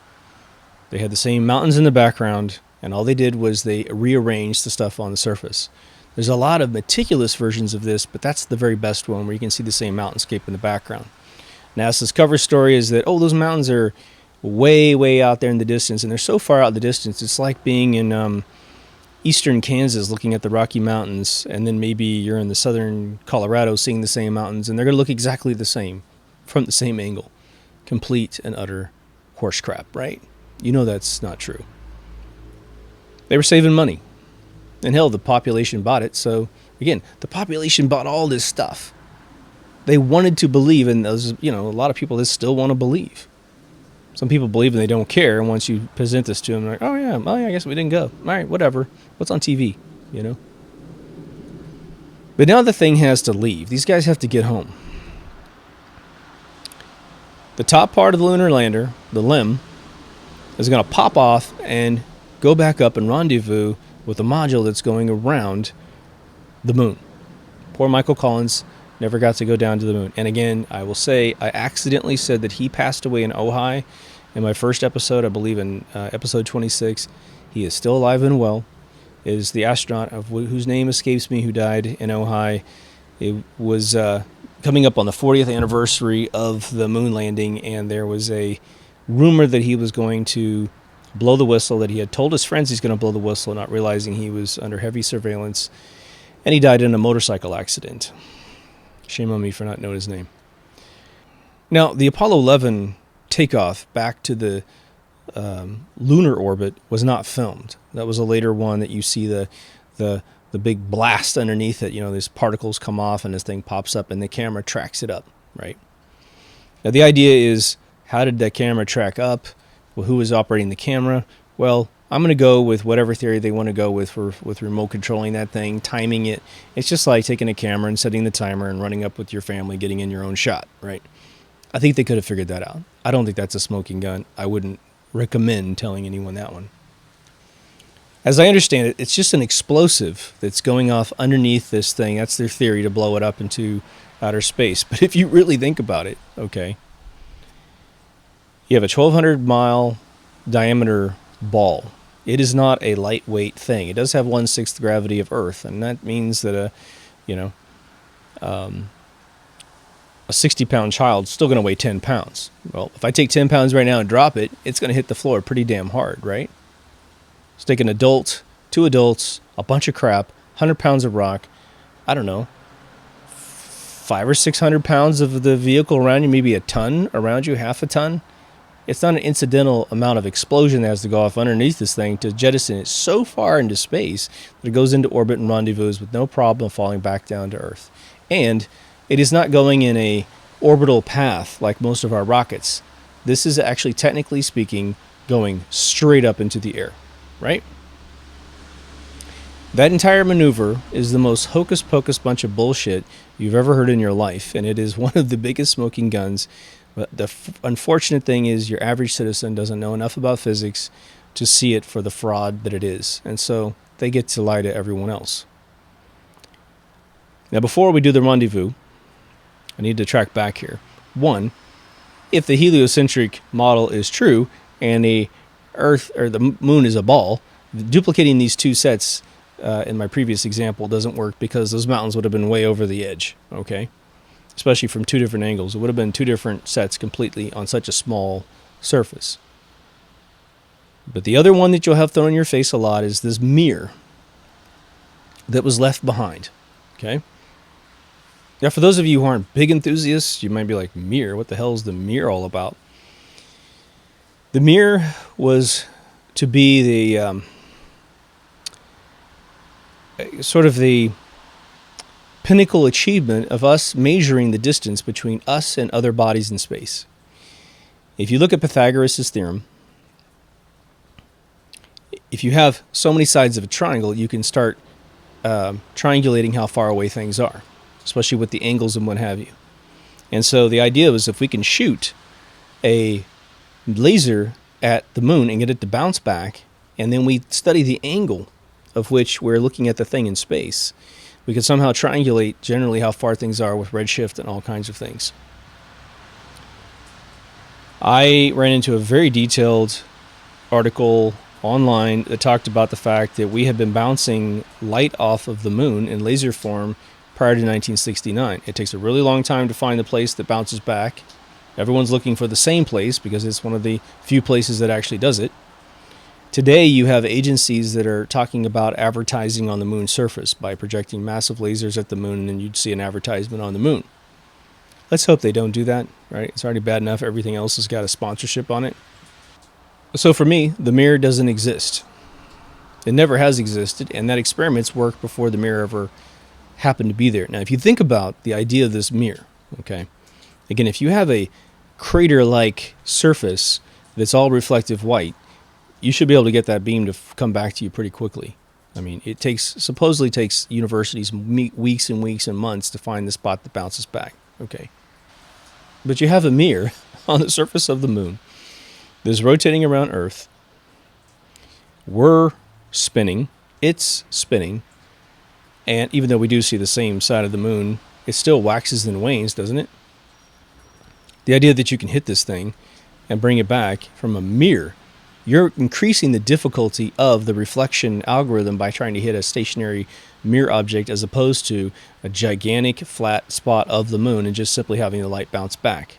They had the same mountains in the background, and all they did was they rearranged the stuff on the surface. There's a lot of meticulous versions of this, but that's the very best one where you can see the same mountainscape in the background. NASA's cover story is that, those mountains are way, way out there in the distance, and they're so far out in the distance, it's like being in eastern Kansas looking at the Rocky Mountains, and then maybe you're in the southern Colorado seeing the same mountains, and they're going to look exactly the same from the same angle. Complete and utter horse crap, right? You know that's not true. They were saving money. And hell, the population bought it. So, again, the population bought all this stuff. They wanted to believe, and those, a lot of people that still want to believe. Some people believe and they don't care, and once you present this to them, they're like, oh yeah, I guess we didn't go. All right, whatever. What's on TV, But now the thing has to leave. These guys have to get home. The top part of the lunar lander, the limb, is going to pop off and go back up and rendezvous with a module that's going around the moon. Poor Michael Collins never got to go down to the moon. And again, I will say, I accidentally said that he passed away in Ojai in my first episode, I believe in episode 26. He is still alive and well. It is the astronaut whose name escapes me who died in Ojai. It was coming up on the 40th anniversary of the moon landing, and there was a rumor that he was going to blow the whistle, that he had told his friends he's going to blow the whistle, not realizing he was under heavy surveillance, and he died in a motorcycle accident. Shame on me for not knowing his name. Now, the Apollo 11 takeoff back to the lunar orbit was not filmed. That was a later one that you see the big blast underneath it. These particles come off and this thing pops up and the camera tracks it up, right? Now, the idea is, how did that camera track up? Well, who was operating the camera? Well, I'm going to go with whatever theory they want to go with remote controlling that thing, timing it. It's just like taking a camera and setting the timer and running up with your family, getting in your own shot, right? I think they could have figured that out. I don't think that's a smoking gun. I wouldn't recommend telling anyone that one. As I understand it, it's just an explosive that's going off underneath this thing. That's their theory, to blow it up into outer space. But if you really think about it, okay, You have a 1,200-mile diameter ball. It is not a lightweight thing. It does have 1/6 gravity of Earth, and that means that a 60-pound child's still going to weigh 10 pounds. Well, if I take 10 pounds right now and drop it, it's going to hit the floor pretty damn hard, right? Let's take an adult, 2 adults, a bunch of crap, 100 pounds of rock, I don't know, 500 or 600 pounds of the vehicle around you, maybe a ton around you, half a ton. It's not an incidental amount of explosion that has to go off underneath this thing to jettison it so far into space that it goes into orbit and rendezvous with no problem falling back down to Earth. And it is not going in a orbital path like most of our rockets. This is actually, technically speaking, going straight up into the air, right? That entire maneuver is the most hocus-pocus bunch of bullshit you've ever heard in your life, and it is one of the biggest smoking guns. But the unfortunate thing is your average citizen doesn't know enough about physics to see it for the fraud that it is, and so they get to lie to everyone else. Now, before we do the rendezvous, I need to track back here. 1, if the heliocentric model is true and the Earth or the Moon is a ball, duplicating these 2 sets in my previous example doesn't work because those mountains would have been way over the edge, okay? Especially from 2 different angles. It would have been 2 different sets completely on such a small surface. But the other one that you'll have thrown in your face a lot is this mirror that was left behind, okay? Now, for those of you who aren't big enthusiasts, you might be like, mirror? What the hell is the mirror all about? The mirror was to be the sort of the pinnacle achievement of us measuring the distance between us and other bodies in space. If you look at Pythagoras' theorem, if you have so many sides of a triangle, you can start triangulating how far away things are, especially with the angles and what have you. And so the idea was if we can shoot a laser at the moon and get it to bounce back, and then we study the angle of which we're looking at the thing in space, we could somehow triangulate generally how far things are with redshift and all kinds of things. I ran into a very detailed article online that talked about the fact that we had been bouncing light off of the moon in laser form prior to 1969. It takes a really long time to find the place that bounces back. Everyone's looking for the same place because it's one of the few places that actually does it. Today, you have agencies that are talking about advertising on the moon's surface by projecting massive lasers at the moon, and then you'd see an advertisement on the moon. Let's hope they don't do that, right? It's already bad enough everything else has got a sponsorship on it. So for me, the mirror doesn't exist. It never has existed, and that experiments worked before the mirror ever happened to be there. Now, if you think about the idea of this mirror, okay, again, if you have a crater-like surface that's all reflective white, you should be able to get that beam to come back to you pretty quickly. I mean, it supposedly takes universities weeks and weeks and months to find the spot that bounces back. Okay. But you have a mirror on the surface of the moon that's rotating around Earth. We're spinning. It's spinning. And even though we do see the same side of the moon, it still waxes and wanes, doesn't it? The idea that you can hit this thing and bring it back from a mirror, you're increasing the difficulty of the reflection algorithm by trying to hit a stationary mirror object as opposed to a gigantic flat spot of the moon and just simply having the light bounce back.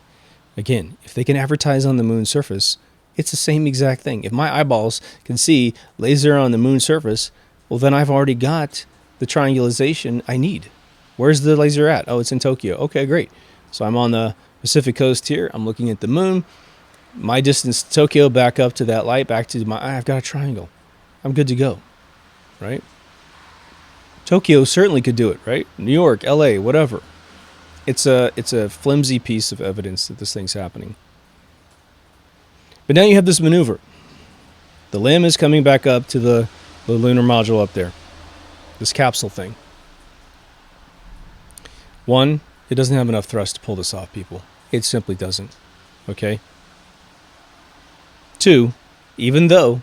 Again, if they can advertise on the moon's surface, it's the same exact thing. If my eyeballs can see laser on the moon's surface, well, then I've already got the triangulation I need. Where's the laser at? Oh, it's in Tokyo. Okay, great. So I'm on the Pacific coast here. I'm looking at the moon. My distance to Tokyo, back up to that light, back to my eye, I've got a triangle. I'm good to go, right? Tokyo certainly could do it, right? New York, LA, whatever. It's a flimsy piece of evidence that this thing's happening. But now you have this maneuver. The limb is coming back up to the lunar module up there. This capsule thing. 1, it doesn't have enough thrust to pull this off, people. It simply doesn't. Okay? 2, even though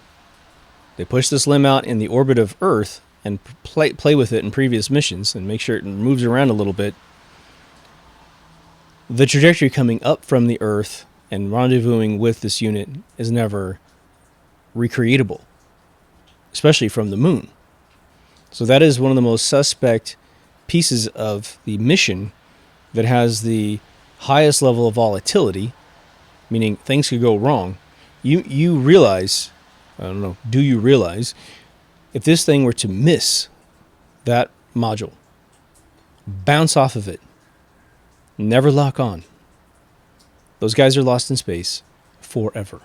they push this limb out in the orbit of Earth and play with it in previous missions and make sure it moves around a little bit, the trajectory coming up from the Earth and rendezvousing with this unit is never recreatable, especially from the moon. So that is one of the most suspect pieces of the mission that has the highest level of volatility, meaning things could go wrong. You realize, I don't know, do you realize, if this thing were to miss that module, bounce off of it, never lock on, those guys are lost in space forever.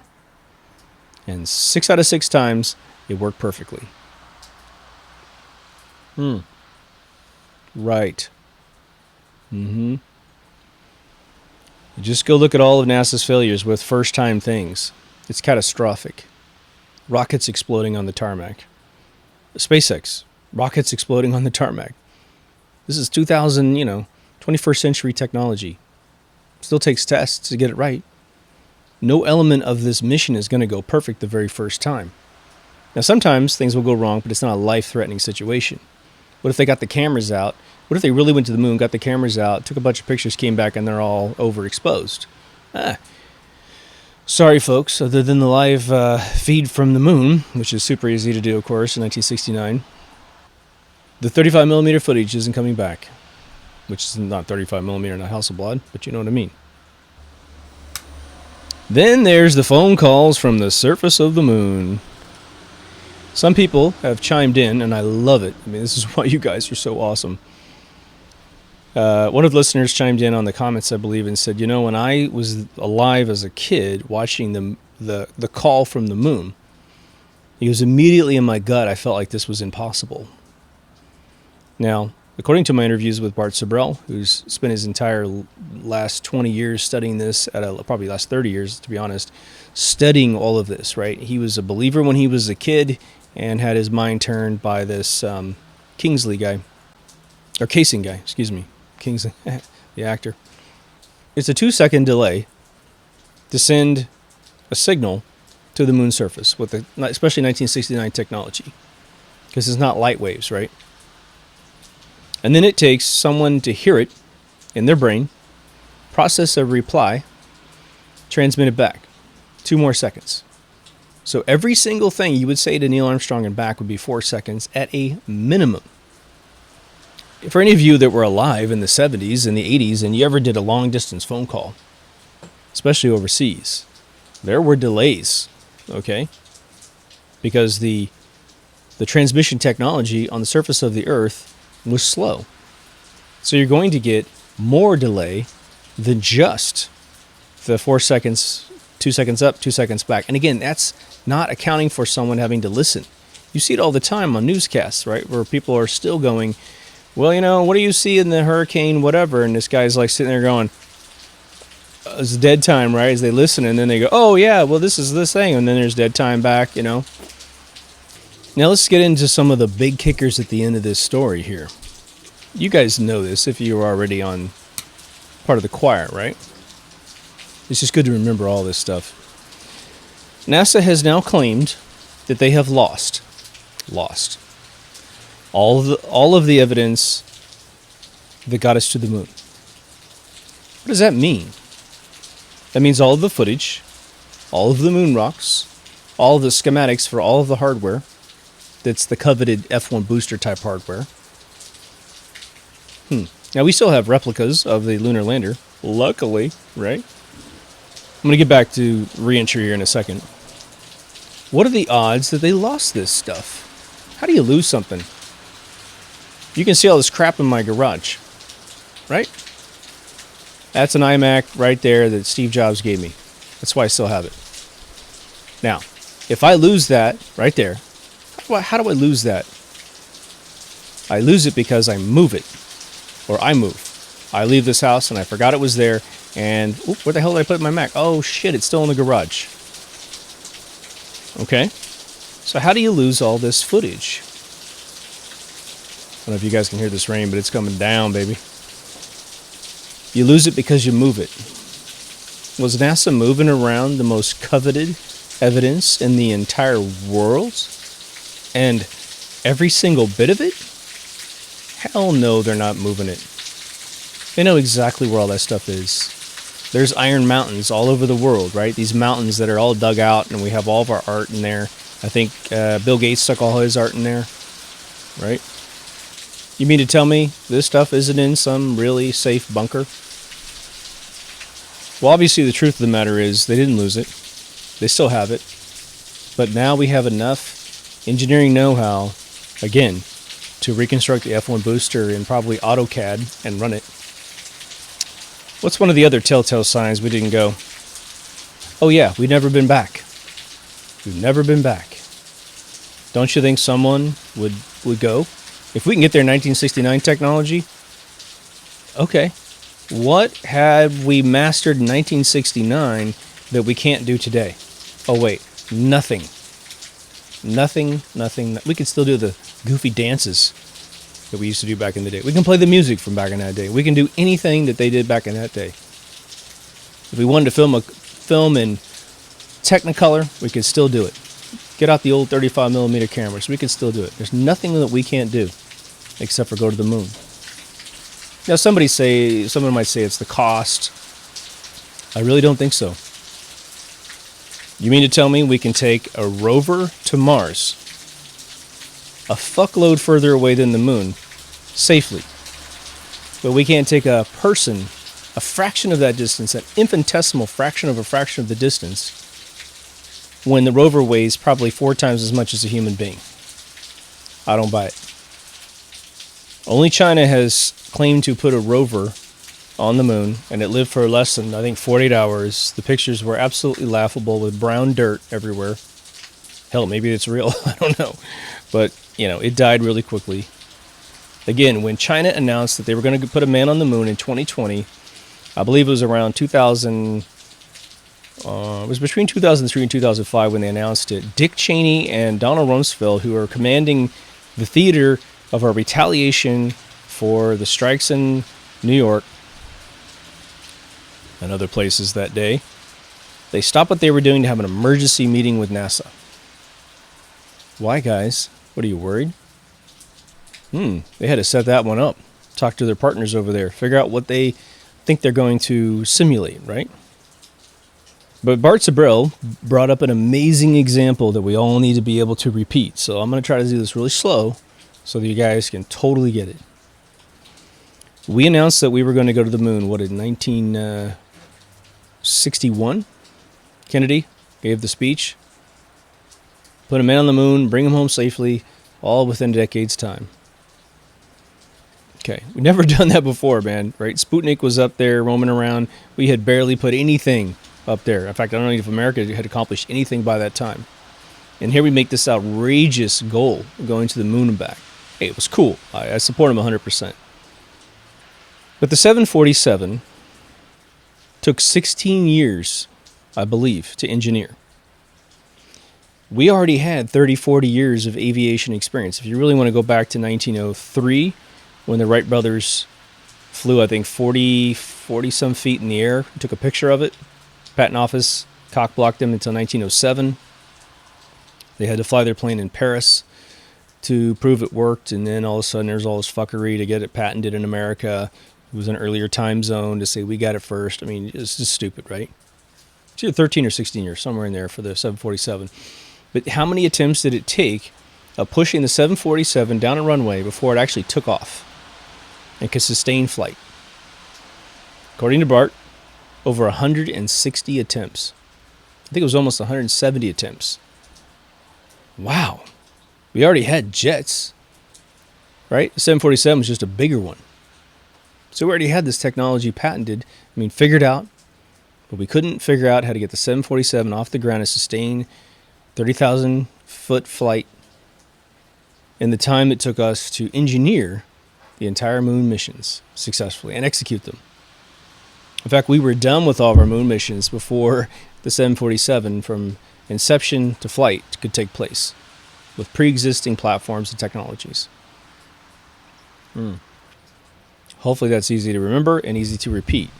And 6 out of 6 times, it worked perfectly. Right. You just go look at all of NASA's failures with first-time things. It's catastrophic. Rockets exploding on the tarmac. SpaceX, rockets exploding on the tarmac. This is 21st century technology. Still takes tests to get it right. No element of this mission is going to go perfect the very first time. Now, sometimes things will go wrong, but it's not a life-threatening situation. What if they got the cameras out? What if they really went to the moon, got the cameras out, took a bunch of pictures, came back, and they're all overexposed? Sorry, folks. Other than the live feed from the moon, which is super easy to do, of course, in 1969, the 35mm footage isn't coming back, which is not 35mm in a house of blood, but you know what I mean. Then there's the phone calls from the surface of the moon. Some people have chimed in, and I love it. I mean, this is why you guys are so awesome. One of the listeners chimed in on the comments, I believe, and said, when I was alive as a kid watching the call from the moon, it was immediately in my gut, I felt like this was impossible. Now, according to my interviews with Bart Sibrel, who's spent his entire last 20 years studying this, probably last 30 years, to be honest, studying all of this, right? He was a believer when he was a kid and had his mind turned by this Casing guy, Kingsley, the actor. It's a 2-second delay to send a signal to the moon's surface, with especially 1969 technology, because it's not light waves, right? And then it takes someone to hear it in their brain, process a reply, transmit it back. 2 more seconds. So every single thing you would say to Neil Armstrong and back would be 4 seconds at a minimum. For any of you that were alive in the 70s and the 80s and you ever did a long-distance phone call, especially overseas, there were delays, okay? Because the transmission technology on the surface of the Earth was slow. So you're going to get more delay than just the 4 seconds, 2 seconds up, 2 seconds back. And again, that's not accounting for someone having to listen. You see it all the time on newscasts, right? Where people are still going, well, what do you see in the hurricane, whatever? And this guy's like sitting there going, it's dead time, right? As they listen, and then they go, oh, yeah, well, this is this thing. And then there's dead time back, Now let's get into some of the big kickers at the end of this story here. You guys know this if you were already on part of the choir, right? It's just good to remember all this stuff. NASA has now claimed that they have lost all of the evidence that got us to the moon. What does that mean? That means all of the footage, all of the moon rocks, all of the schematics for all of the hardware. That's the coveted F1 booster type hardware. Now, we still have replicas of the lunar lander, luckily, right? I'm going to get back to re-entry here in a second. What are the odds that they lost this stuff? How do you lose something? You can see all this crap in my garage, right? That's an iMac right there that Steve Jobs gave me. That's why I still have it. Now, if I lose that right there, how do I lose that? I lose it because I move it, or I move. I leave this house and I forgot it was there, and where the hell did I put my Mac? Oh shit, it's still in the garage. Okay, so how do you lose all this footage? I don't know if you guys can hear this rain, but it's coming down, baby. You lose it because you move it. Was NASA moving around the most coveted evidence in the entire world? And every single bit of it? Hell no, they're not moving it. They know exactly where all that stuff is. There's iron mountains all over the world, right? These mountains that are all dug out, and we have all of our art in there. I think Bill Gates stuck all his art in there, right? You mean to tell me this stuff isn't in some really safe bunker? Well, obviously the truth of the matter is they didn't lose it. They still have it. But now we have enough engineering know-how, again, to reconstruct the F1 booster in probably AutoCAD and run it. What's one of the other telltale signs we didn't go? Oh yeah, we've never been back. We've never been back. Don't you think someone would go? If we can get their 1969 technology, okay. What had we mastered in 1969 that we can't do today? Oh wait, nothing. Nothing. We can still do the goofy dances that we used to do back in the day. We can play the music from back in that day. We can do anything that they did back in that day. If we wanted to film a film in Technicolor, we could still do it. Get out the old 35mm cameras. We could still do it. There's nothing that we can't do except for go to the moon. Now, someone might say it's the cost. I really don't think so. You mean to tell me we can take a rover to Mars, a fuckload further away than the moon, safely, but we can't take a person a fraction of that distance, an infinitesimal fraction of a fraction of the distance, when the rover weighs probably 4 times as much as a human being? I don't buy it. Only China has claimed to put a rover on the moon, and it lived for less than, I think, 48 hours. The pictures were absolutely laughable with brown dirt everywhere. Hell, maybe it's real. I don't know. But, it died really quickly. Again, when China announced that they were going to put a man on the moon in 2020, I believe it was around 2000, it was between 2003 and 2005 when they announced it. Dick Cheney and Donald Rumsfeld, who are commanding the theater of our retaliation for the strikes in New York and other places that day, they stopped what they were doing to have an emergency meeting with NASA. Why, guys? What, are you worried? They had to set that one up. Talk to their partners over there. Figure out what they think they're going to simulate, right? But Bart Sabrell brought up an amazing example that we all need to be able to repeat. So I'm going to try to do this really slow so that you guys can totally get it. We announced that we were going to go to the moon, in 1961? Kennedy gave the speech. Put a man on the moon, bring him home safely, all within a decade's time. Okay, we've never done that before, man, right? Sputnik was up there roaming around. We had barely put anything up there. In fact, I don't know if America had accomplished anything by that time. And here we make this outrageous goal of going to the moon and back. Hey, it was cool. I support him 100%. But the 747 took 16 years, I believe, to engineer. We already had 30, 40 years of aviation experience. If you really want to go back to 1903, when the Wright brothers flew, I think, 40-some feet in the air, took a picture of it. Patent Office cock-blocked them until 1907. They had to fly their plane in Paris to prove it worked, and then all of a sudden there's all this fuckery to get it patented in America. It was an earlier time zone to say we got it first. I mean, it's just stupid, right? It's either 13 or 16 years, somewhere in there for the 747. But how many attempts did it take of pushing the 747 down a runway before it actually took off and could sustain flight? According to Bart, over 160 attempts. I think it was almost 170 attempts. Wow. We already had jets, right? The 747 was just a bigger one. So we already had this technology patented, figured out, but we couldn't figure out how to get the 747 off the ground and sustain 30,000-foot flight in the time it took us to engineer the entire moon missions successfully and execute them. In fact, we were done with all of our moon missions before the 747 from inception to flight could take place with pre-existing platforms and technologies. Hopefully that's easy to remember and easy to repeat.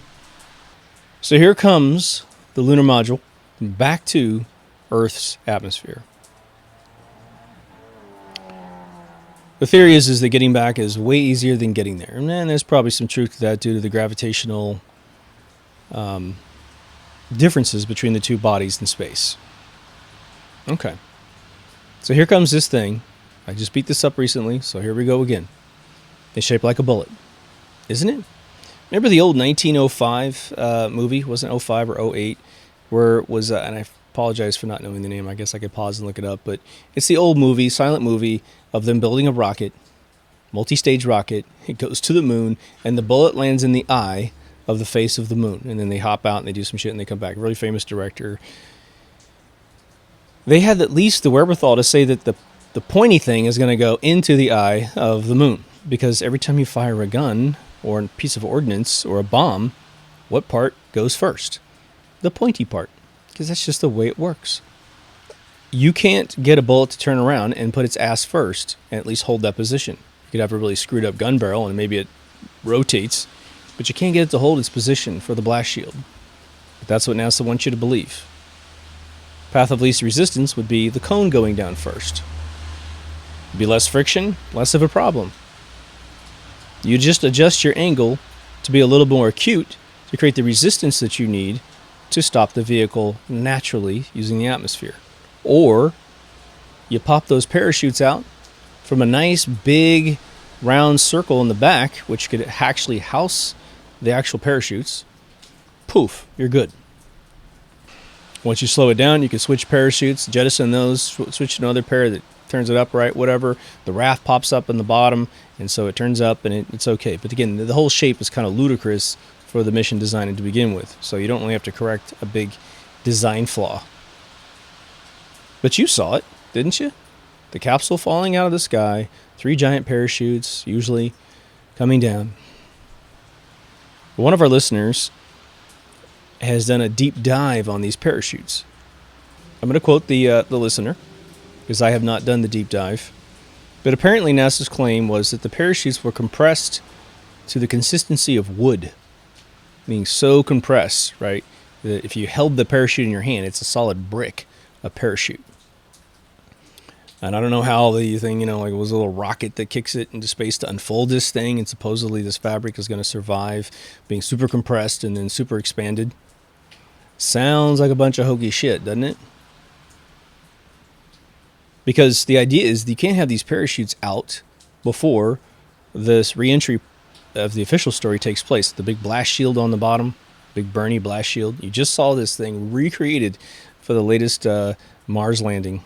So here comes the lunar module back to Earth's atmosphere. The theory is that getting back is way easier than getting there. And there's probably some truth to that due to the gravitational differences between the two bodies in space. Okay. So here comes this thing. I just beat this up recently, so here we go again. It's shaped like a bullet, isn't it? Remember the old 1905 movie? Wasn't it 05 or 08? Where it was, and I apologize for not knowing the name. I guess I could pause and look it up. But it's the old movie, silent movie, of them building a rocket, multi-stage rocket. It goes to the moon, and the bullet lands in the eye of the face of the moon. And then they hop out and they do some shit and they come back. Really famous director. They had at least the wherewithal to say that the pointy thing is going to go into the eye of the moon. Because every time you fire a gun or a piece of ordnance or a bomb, what part goes first? The pointy part. Because that's just the way it works. You can't get a bullet to turn around and put its ass first and at least hold that position. You could have a really screwed up gun barrel and maybe it rotates, but you can't get it to hold its position for the blast shield. But that's what NASA wants you to believe. Path of least resistance would be the cone going down first. Be less friction, less of a problem. You just adjust your angle to be a little more acute to create the resistance that you need to stop the vehicle naturally using the atmosphere. Or you pop those parachutes out from a nice big round circle in the back, which could actually house the actual parachutes. Poof, you're good. Once you slow it down, you can switch parachutes, jettison those, switch to another pair that turns it upright, whatever. The raft pops up in the bottom, and so it turns up, and it's okay. But again, the whole shape is kind of ludicrous for the mission design to begin with, so you don't really have to correct a big design flaw. But you saw it, didn't you? The capsule falling out of the sky, 3 giant parachutes, usually coming down. One of our listeners has done a deep dive on these parachutes. I'm going to quote the listener, because I have not done the deep dive. But apparently NASA's claim was that the parachutes were compressed to the consistency of wood. Meaning so compressed, right, that if you held the parachute in your hand, it's a solid brick, a parachute. And I don't know how the thing, like it was a little rocket that kicks it into space to unfold this thing, and supposedly this fabric is going to survive being super compressed and then super expanded. Sounds like a bunch of hokey shit, doesn't it? Because the idea is that you can't have these parachutes out before this re-entry of the official story takes place. The big blast shield on the bottom, big Bernie blast shield. You just saw this thing recreated for the latest Mars landing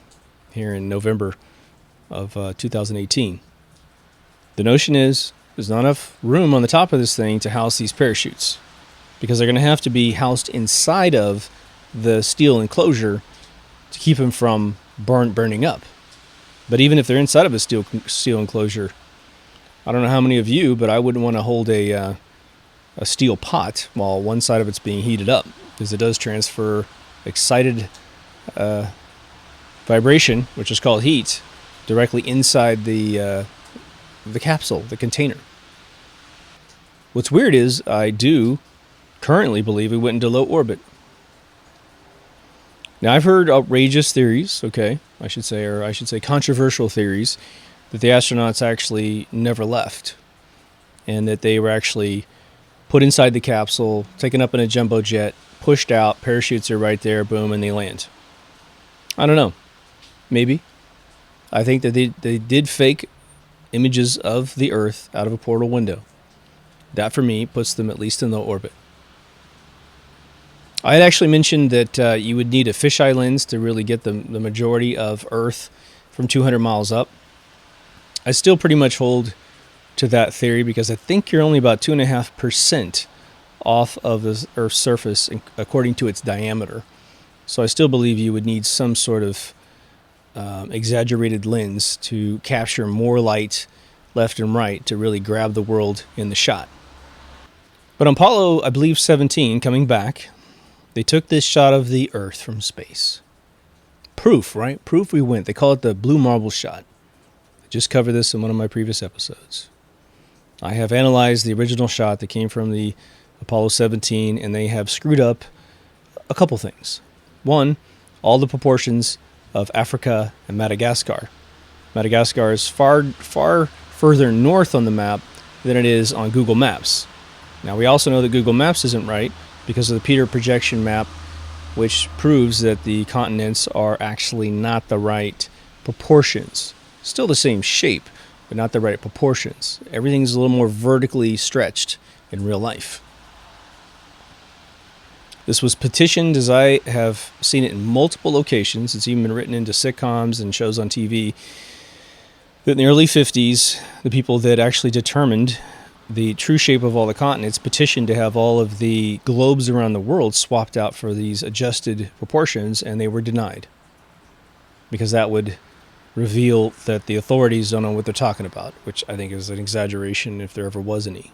here in November of 2018. The notion is there's not enough room on the top of this thing to house these parachutes, because they're going to have to be housed inside of the steel enclosure to keep them from burning up. But even if they're inside of a steel enclosure, I don't know how many of you, but I wouldn't want to hold a steel pot while one side of it's being heated up, because it does transfer excited vibration, which is called heat, directly inside the capsule, the container. What's weird is I do currently believe we went into low orbit. Now, I've heard outrageous theories, I should say controversial theories, that the astronauts actually never left, and that they were actually put inside the capsule, taken up in a jumbo jet, pushed out, parachutes are right there, boom, and they land. I don't know. Maybe. I think that they did fake images of the Earth out of a portal window. That, for me, puts them at least in low orbit. I had actually mentioned that you would need a fisheye lens to really get the majority of Earth from 200 miles up. I still pretty much hold to that theory, because I think you're only about 2.5% off of the Earth's surface according to its diameter. So I still believe you would need some sort of exaggerated lens to capture more light left and right to really grab the world in the shot. But on Apollo, I believe 17, coming back, they took this shot of the Earth from space. Proof, right? Proof we went. They call it the blue marble shot. I just covered this in one of my previous episodes. I have analyzed the original shot that came from the Apollo 17, and they have screwed up a couple things. One, all the proportions of Africa and Madagascar. Madagascar is far further north on the map than it is on Google Maps. Now, we also know that Google Maps isn't right, because of the Peter projection map, which proves that the continents are actually not the right proportions. Still the same shape, but not the right proportions. Everything's a little more vertically stretched in real life. This was petitioned, as I have seen it in multiple locations. It's even been written into sitcoms and shows on TV, that in the early 50s, the people that actually determined the true shape of all the continents petitioned to have all of the globes around the world swapped out for these adjusted proportions, and they were denied, because that would reveal that the authorities don't know what they're talking about, which I think is an exaggeration if there ever was any.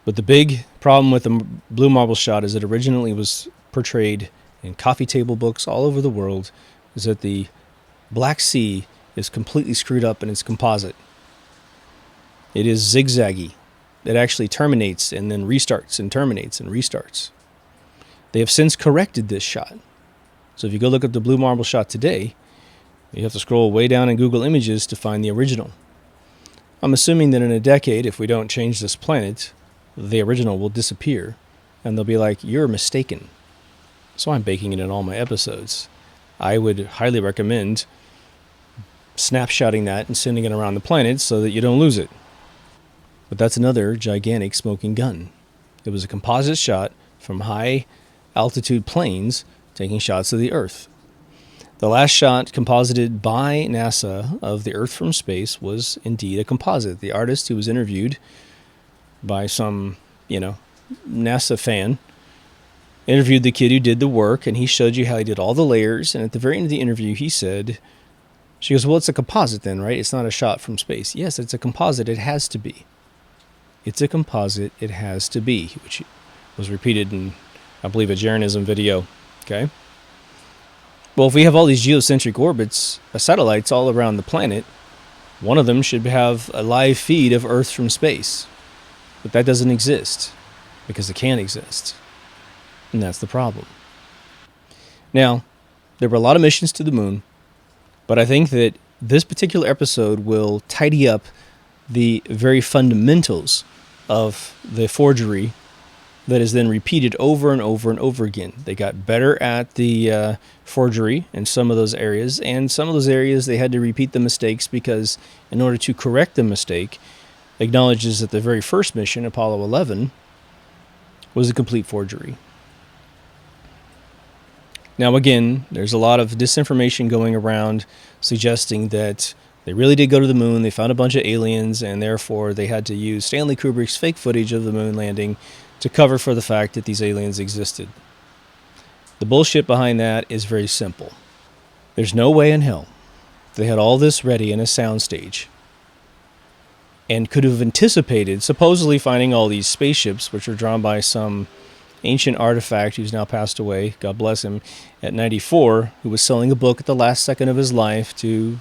But the big problem with the blue marble shot, as it originally was portrayed in coffee table books all over the world, is that the Black Sea is completely screwed up in its composite. It is zigzaggy. It actually terminates and then restarts and terminates and restarts. They have since corrected this shot. So if you go look up the blue marble shot today, you have to scroll way down in Google Images to find the original. I'm assuming that in a decade, if we don't change this planet, the original will disappear, and they'll be like, you're mistaken. So I'm baking it in all my episodes. I would highly recommend snapshotting that and sending it around the planet so that you don't lose it. But that's another gigantic smoking gun. It was a composite shot from high altitude planes taking shots of the Earth. The last shot composited by NASA of the Earth from space was indeed a composite. The artist who was interviewed by some, NASA fan interviewed the kid who did the work, and he showed you how he did all the layers. And at the very end of the interview, he said, she goes, well, it's a composite then, right? It's not a shot from space. Yes, it's a composite. It has to be. It's a composite. It has to be, which was repeated in, I believe, a Jeranism video. Okay. Well, if we have all these geocentric orbits, satellites all around the planet, one of them should have a live feed of Earth from space. But that doesn't exist because it can't exist. And that's the problem. Now, there were a lot of missions to the moon, but I think that this particular episode will tidy up the very fundamentals of the forgery that is then repeated over and over and over again. They got better at the forgery in some of those areas, and some of those areas they had to repeat the mistakes because in order to correct the mistake, acknowledges that the very first mission, Apollo 11, was a complete forgery. Now again, there's a lot of disinformation going around suggesting that they really did go to the moon, they found a bunch of aliens, and therefore they had to use Stanley Kubrick's fake footage of the moon landing to cover for the fact that these aliens existed. The bullshit behind that is very simple. There's no way in hell they had all this ready in a soundstage and could have anticipated supposedly finding all these spaceships, which were drawn by some ancient artifact who's now passed away, God bless him, at 94, who was selling a book at the last second of his life to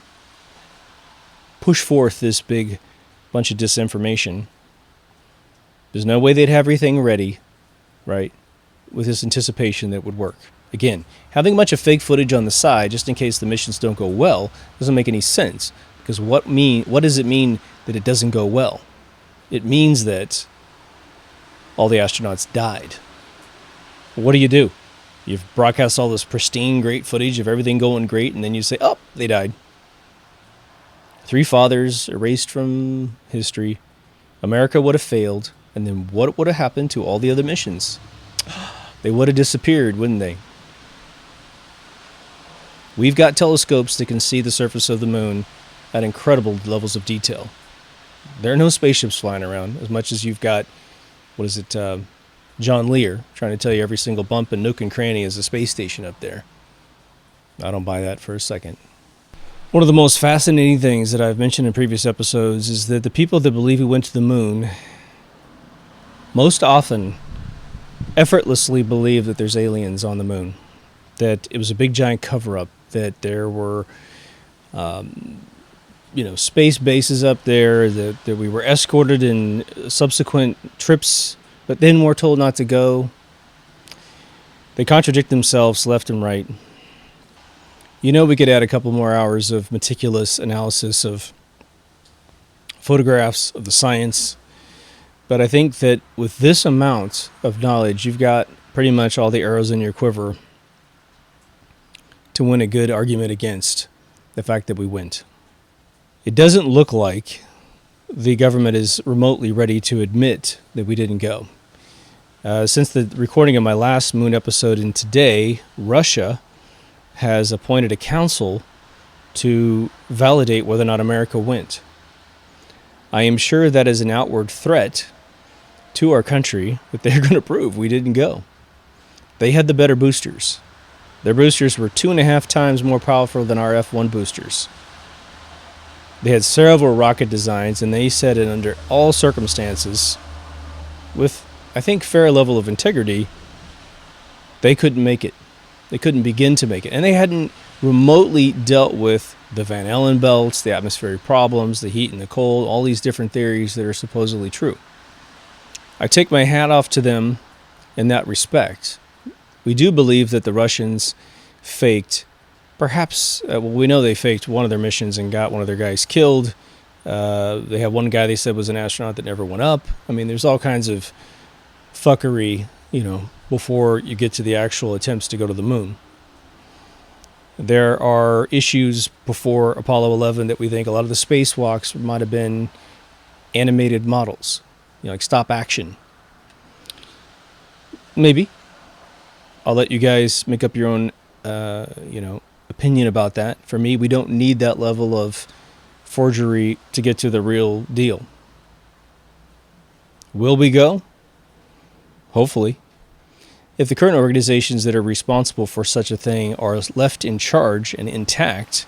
push forth this big bunch of disinformation. There's no way they'd have everything ready, right, with this anticipation that would work. Again, having a bunch of fake footage on the side just in case the missions don't go well doesn't make any sense. Because what does it mean that it doesn't go well? It means that all the astronauts died. What do? You've broadcast all this pristine, great footage of everything going great, and then you say, oh, they died. 3 fathers erased from history. America would have failed, and then what would have happened to all the other missions? They would have disappeared, wouldn't they? We've got telescopes that can see the surface of the moon at incredible levels of detail. There are no spaceships flying around as much as you've got, John Lear trying to tell you every single bump and nook and cranny is a space station up there. I don't buy that for a second. One of the most fascinating things that I've mentioned in previous episodes is that the people that believe we went to the moon most often effortlessly believe that there's aliens on the moon, that it was a big giant cover-up, that there were space bases up there, that we were escorted in subsequent trips, but then we're told not to go. They contradict themselves left and right. We could add a couple more hours of meticulous analysis of photographs of the science But I think that with this amount of knowledge, you've got pretty much all the arrows in your quiver to win a good argument against the fact that we went. It doesn't look like the government is remotely ready to admit that we didn't go. Since the recording of my last moon episode and today, Russia has appointed a council to validate whether or not America went. I am sure that is an outward threat to our country that they're going to prove we didn't go. They had the better boosters. Their boosters were 2.5 times more powerful than our F-1 boosters. They had several rocket designs, and they said it under all circumstances, with, I think, fair level of integrity, they couldn't make it. They couldn't begin to make it. And they hadn't remotely dealt with the Van Allen belts, the atmospheric problems, the heat and the cold, all these different theories that are supposedly true. I take my hat off to them in that respect. We do believe that the Russians faked, perhaps, we know they faked one of their missions and got one of their guys killed. They have one guy they said was an astronaut that never went up. I mean, there's all kinds of fuckery, before you get to the actual attempts to go to the moon. There are issues before Apollo 11 that we think a lot of the spacewalks might have been animated models, like stop action. Maybe. I'll let you guys make up your own, opinion about that. For me, we don't need that level of forgery to get to the real deal. Will we go? Hopefully. If the current organizations that are responsible for such a thing are left in charge and intact,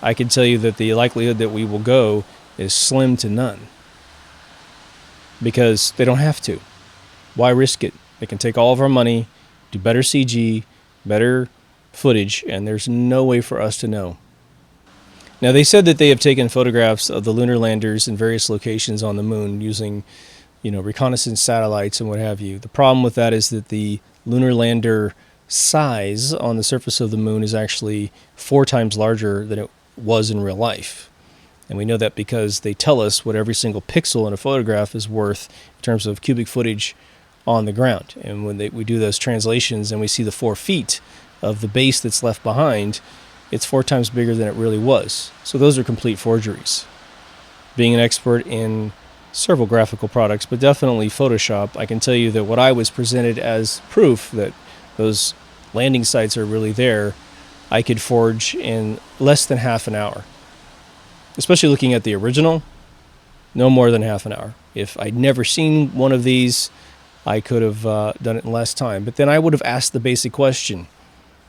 I can tell you that the likelihood that we will go is slim to none. Because they don't have to. Why risk it? They can take all of our money, do better CG, better footage, and there's no way for us to know. Now, they said that they have taken photographs of the lunar landers in various locations on the moon using, reconnaissance satellites and what have you. The problem with that is that the lunar lander size on the surface of the moon is actually 4 times larger than it was in real life. And we know that because they tell us what every single pixel in a photograph is worth in terms of cubic footage on the ground. And when we do those translations and we see the 4 feet of the base that's left behind, it's 4 times bigger than it really was. So those are complete forgeries. Being an expert in several graphical products, but definitely Photoshop, I can tell you that what I was presented as proof that those landing sites are really there, I could forge in less than half an hour. Especially looking at the original, no more than half an hour. If I'd never seen one of these, I could have done it in less time. But then I would have asked the basic question,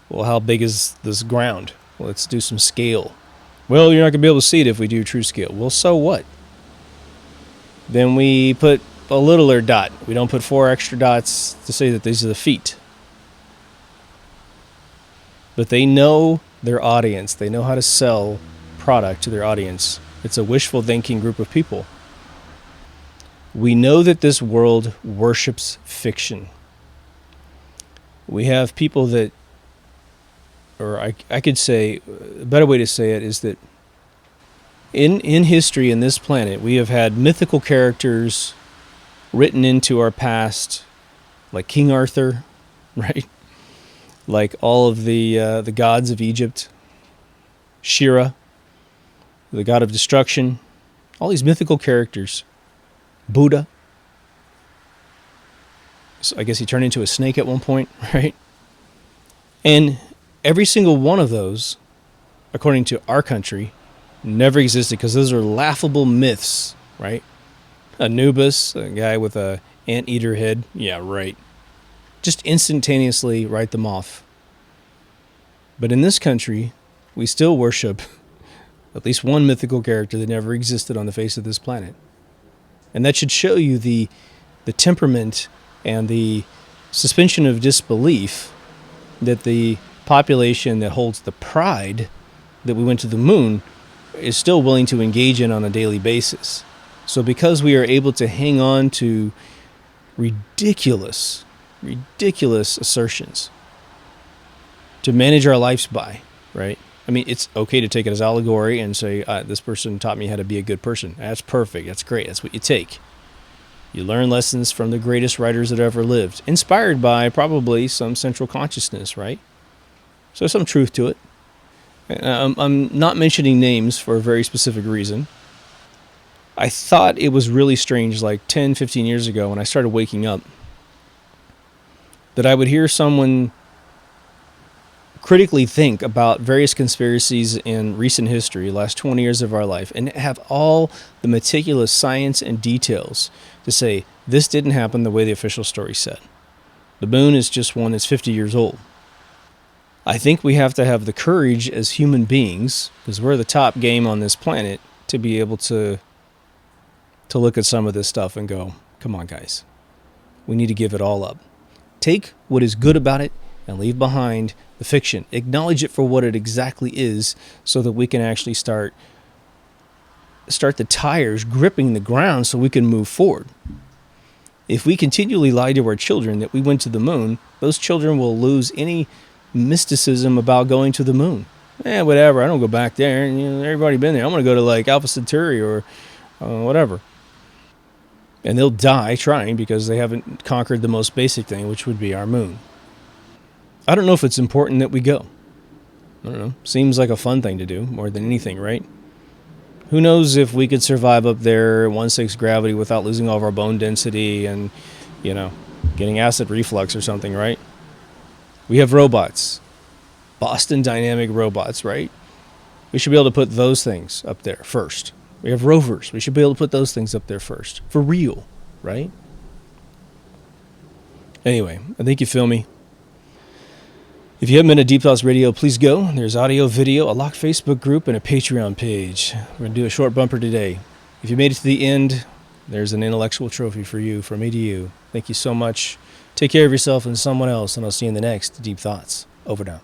well, how big is this ground? Well, let's do some scale. Well, you're not going to be able to see it if we do true scale. Well, so what? Then we put a littler dot. We don't put 4 extra dots to say that these are the feet. But they know their audience. They know how to sell product to their audience. It's a wishful thinking group of people. We know that this world worships fiction. We have people that, or I could say, a better way to say it is that in history, in this planet, we have had mythical characters written into our past, like King Arthur, right? Like all of the gods of Egypt, Shira, the god of destruction, all these mythical characters, Buddha. So I guess he turned into a snake at one point, right? And every single one of those, according to our country, never existed because those are laughable myths, right? Anubis, a guy with a anteater head, yeah, right. Just instantaneously write them off. But in this country, we still worship at least one mythical character that never existed on the face of this planet. And that should show you the temperament and the suspension of disbelief that the population that holds the pride that we went to the moon is still willing to engage in on a daily basis. So because we are able to hang on to ridiculous assertions to manage our lives by, right? I mean, it's okay to take it as allegory and say, this person taught me how to be a good person. That's perfect. That's great. That's what you take. You learn lessons from the greatest writers that ever lived, inspired by probably some central consciousness, right? So some truth to it. I'm not mentioning names for a very specific reason. I thought it was really strange like 10, 15 years ago when I started waking up that I would hear someone critically think about various conspiracies in recent history, last 20 years of our life, and have all the meticulous science and details to say, this didn't happen the way the official story said. The moon is just one that's 50 years old. I think we have to have the courage as human beings, because we're the top game on this planet, to be able to look at some of this stuff and go, come on, guys. We need to give it all up. Take what is good about it and leave behind the fiction. Acknowledge it for what it exactly is so that we can actually start the tires gripping the ground so we can move forward. If we continually lie to our children that we went to the moon, those children will lose any mysticism about going to the moon. Whatever, I don't go back there. Everybody been there. I'm going to go to like Alpha Centauri or whatever. And they'll die trying because they haven't conquered the most basic thing, which would be our moon. I don't know if it's important that we go. I don't know. Seems like a fun thing to do more than anything, right? Who knows if we could survive up there at 1/6 gravity without losing all of our bone density and, getting acid reflux or something, right? We have robots. Boston Dynamic robots, right? We should be able to put those things up there first. We have rovers. We should be able to put those things up there first. For real, right? Anyway, I think you feel me. If you haven't been to Deep Thoughts Radio, please go. There's audio, video, a locked Facebook group, and a Patreon page. We're going to do a short bumper today. If you made it to the end, there's an intellectual trophy for you, from me to you. Thank you so much. Take care of yourself and someone else, and I'll see you in the next Deep Thoughts. Over now.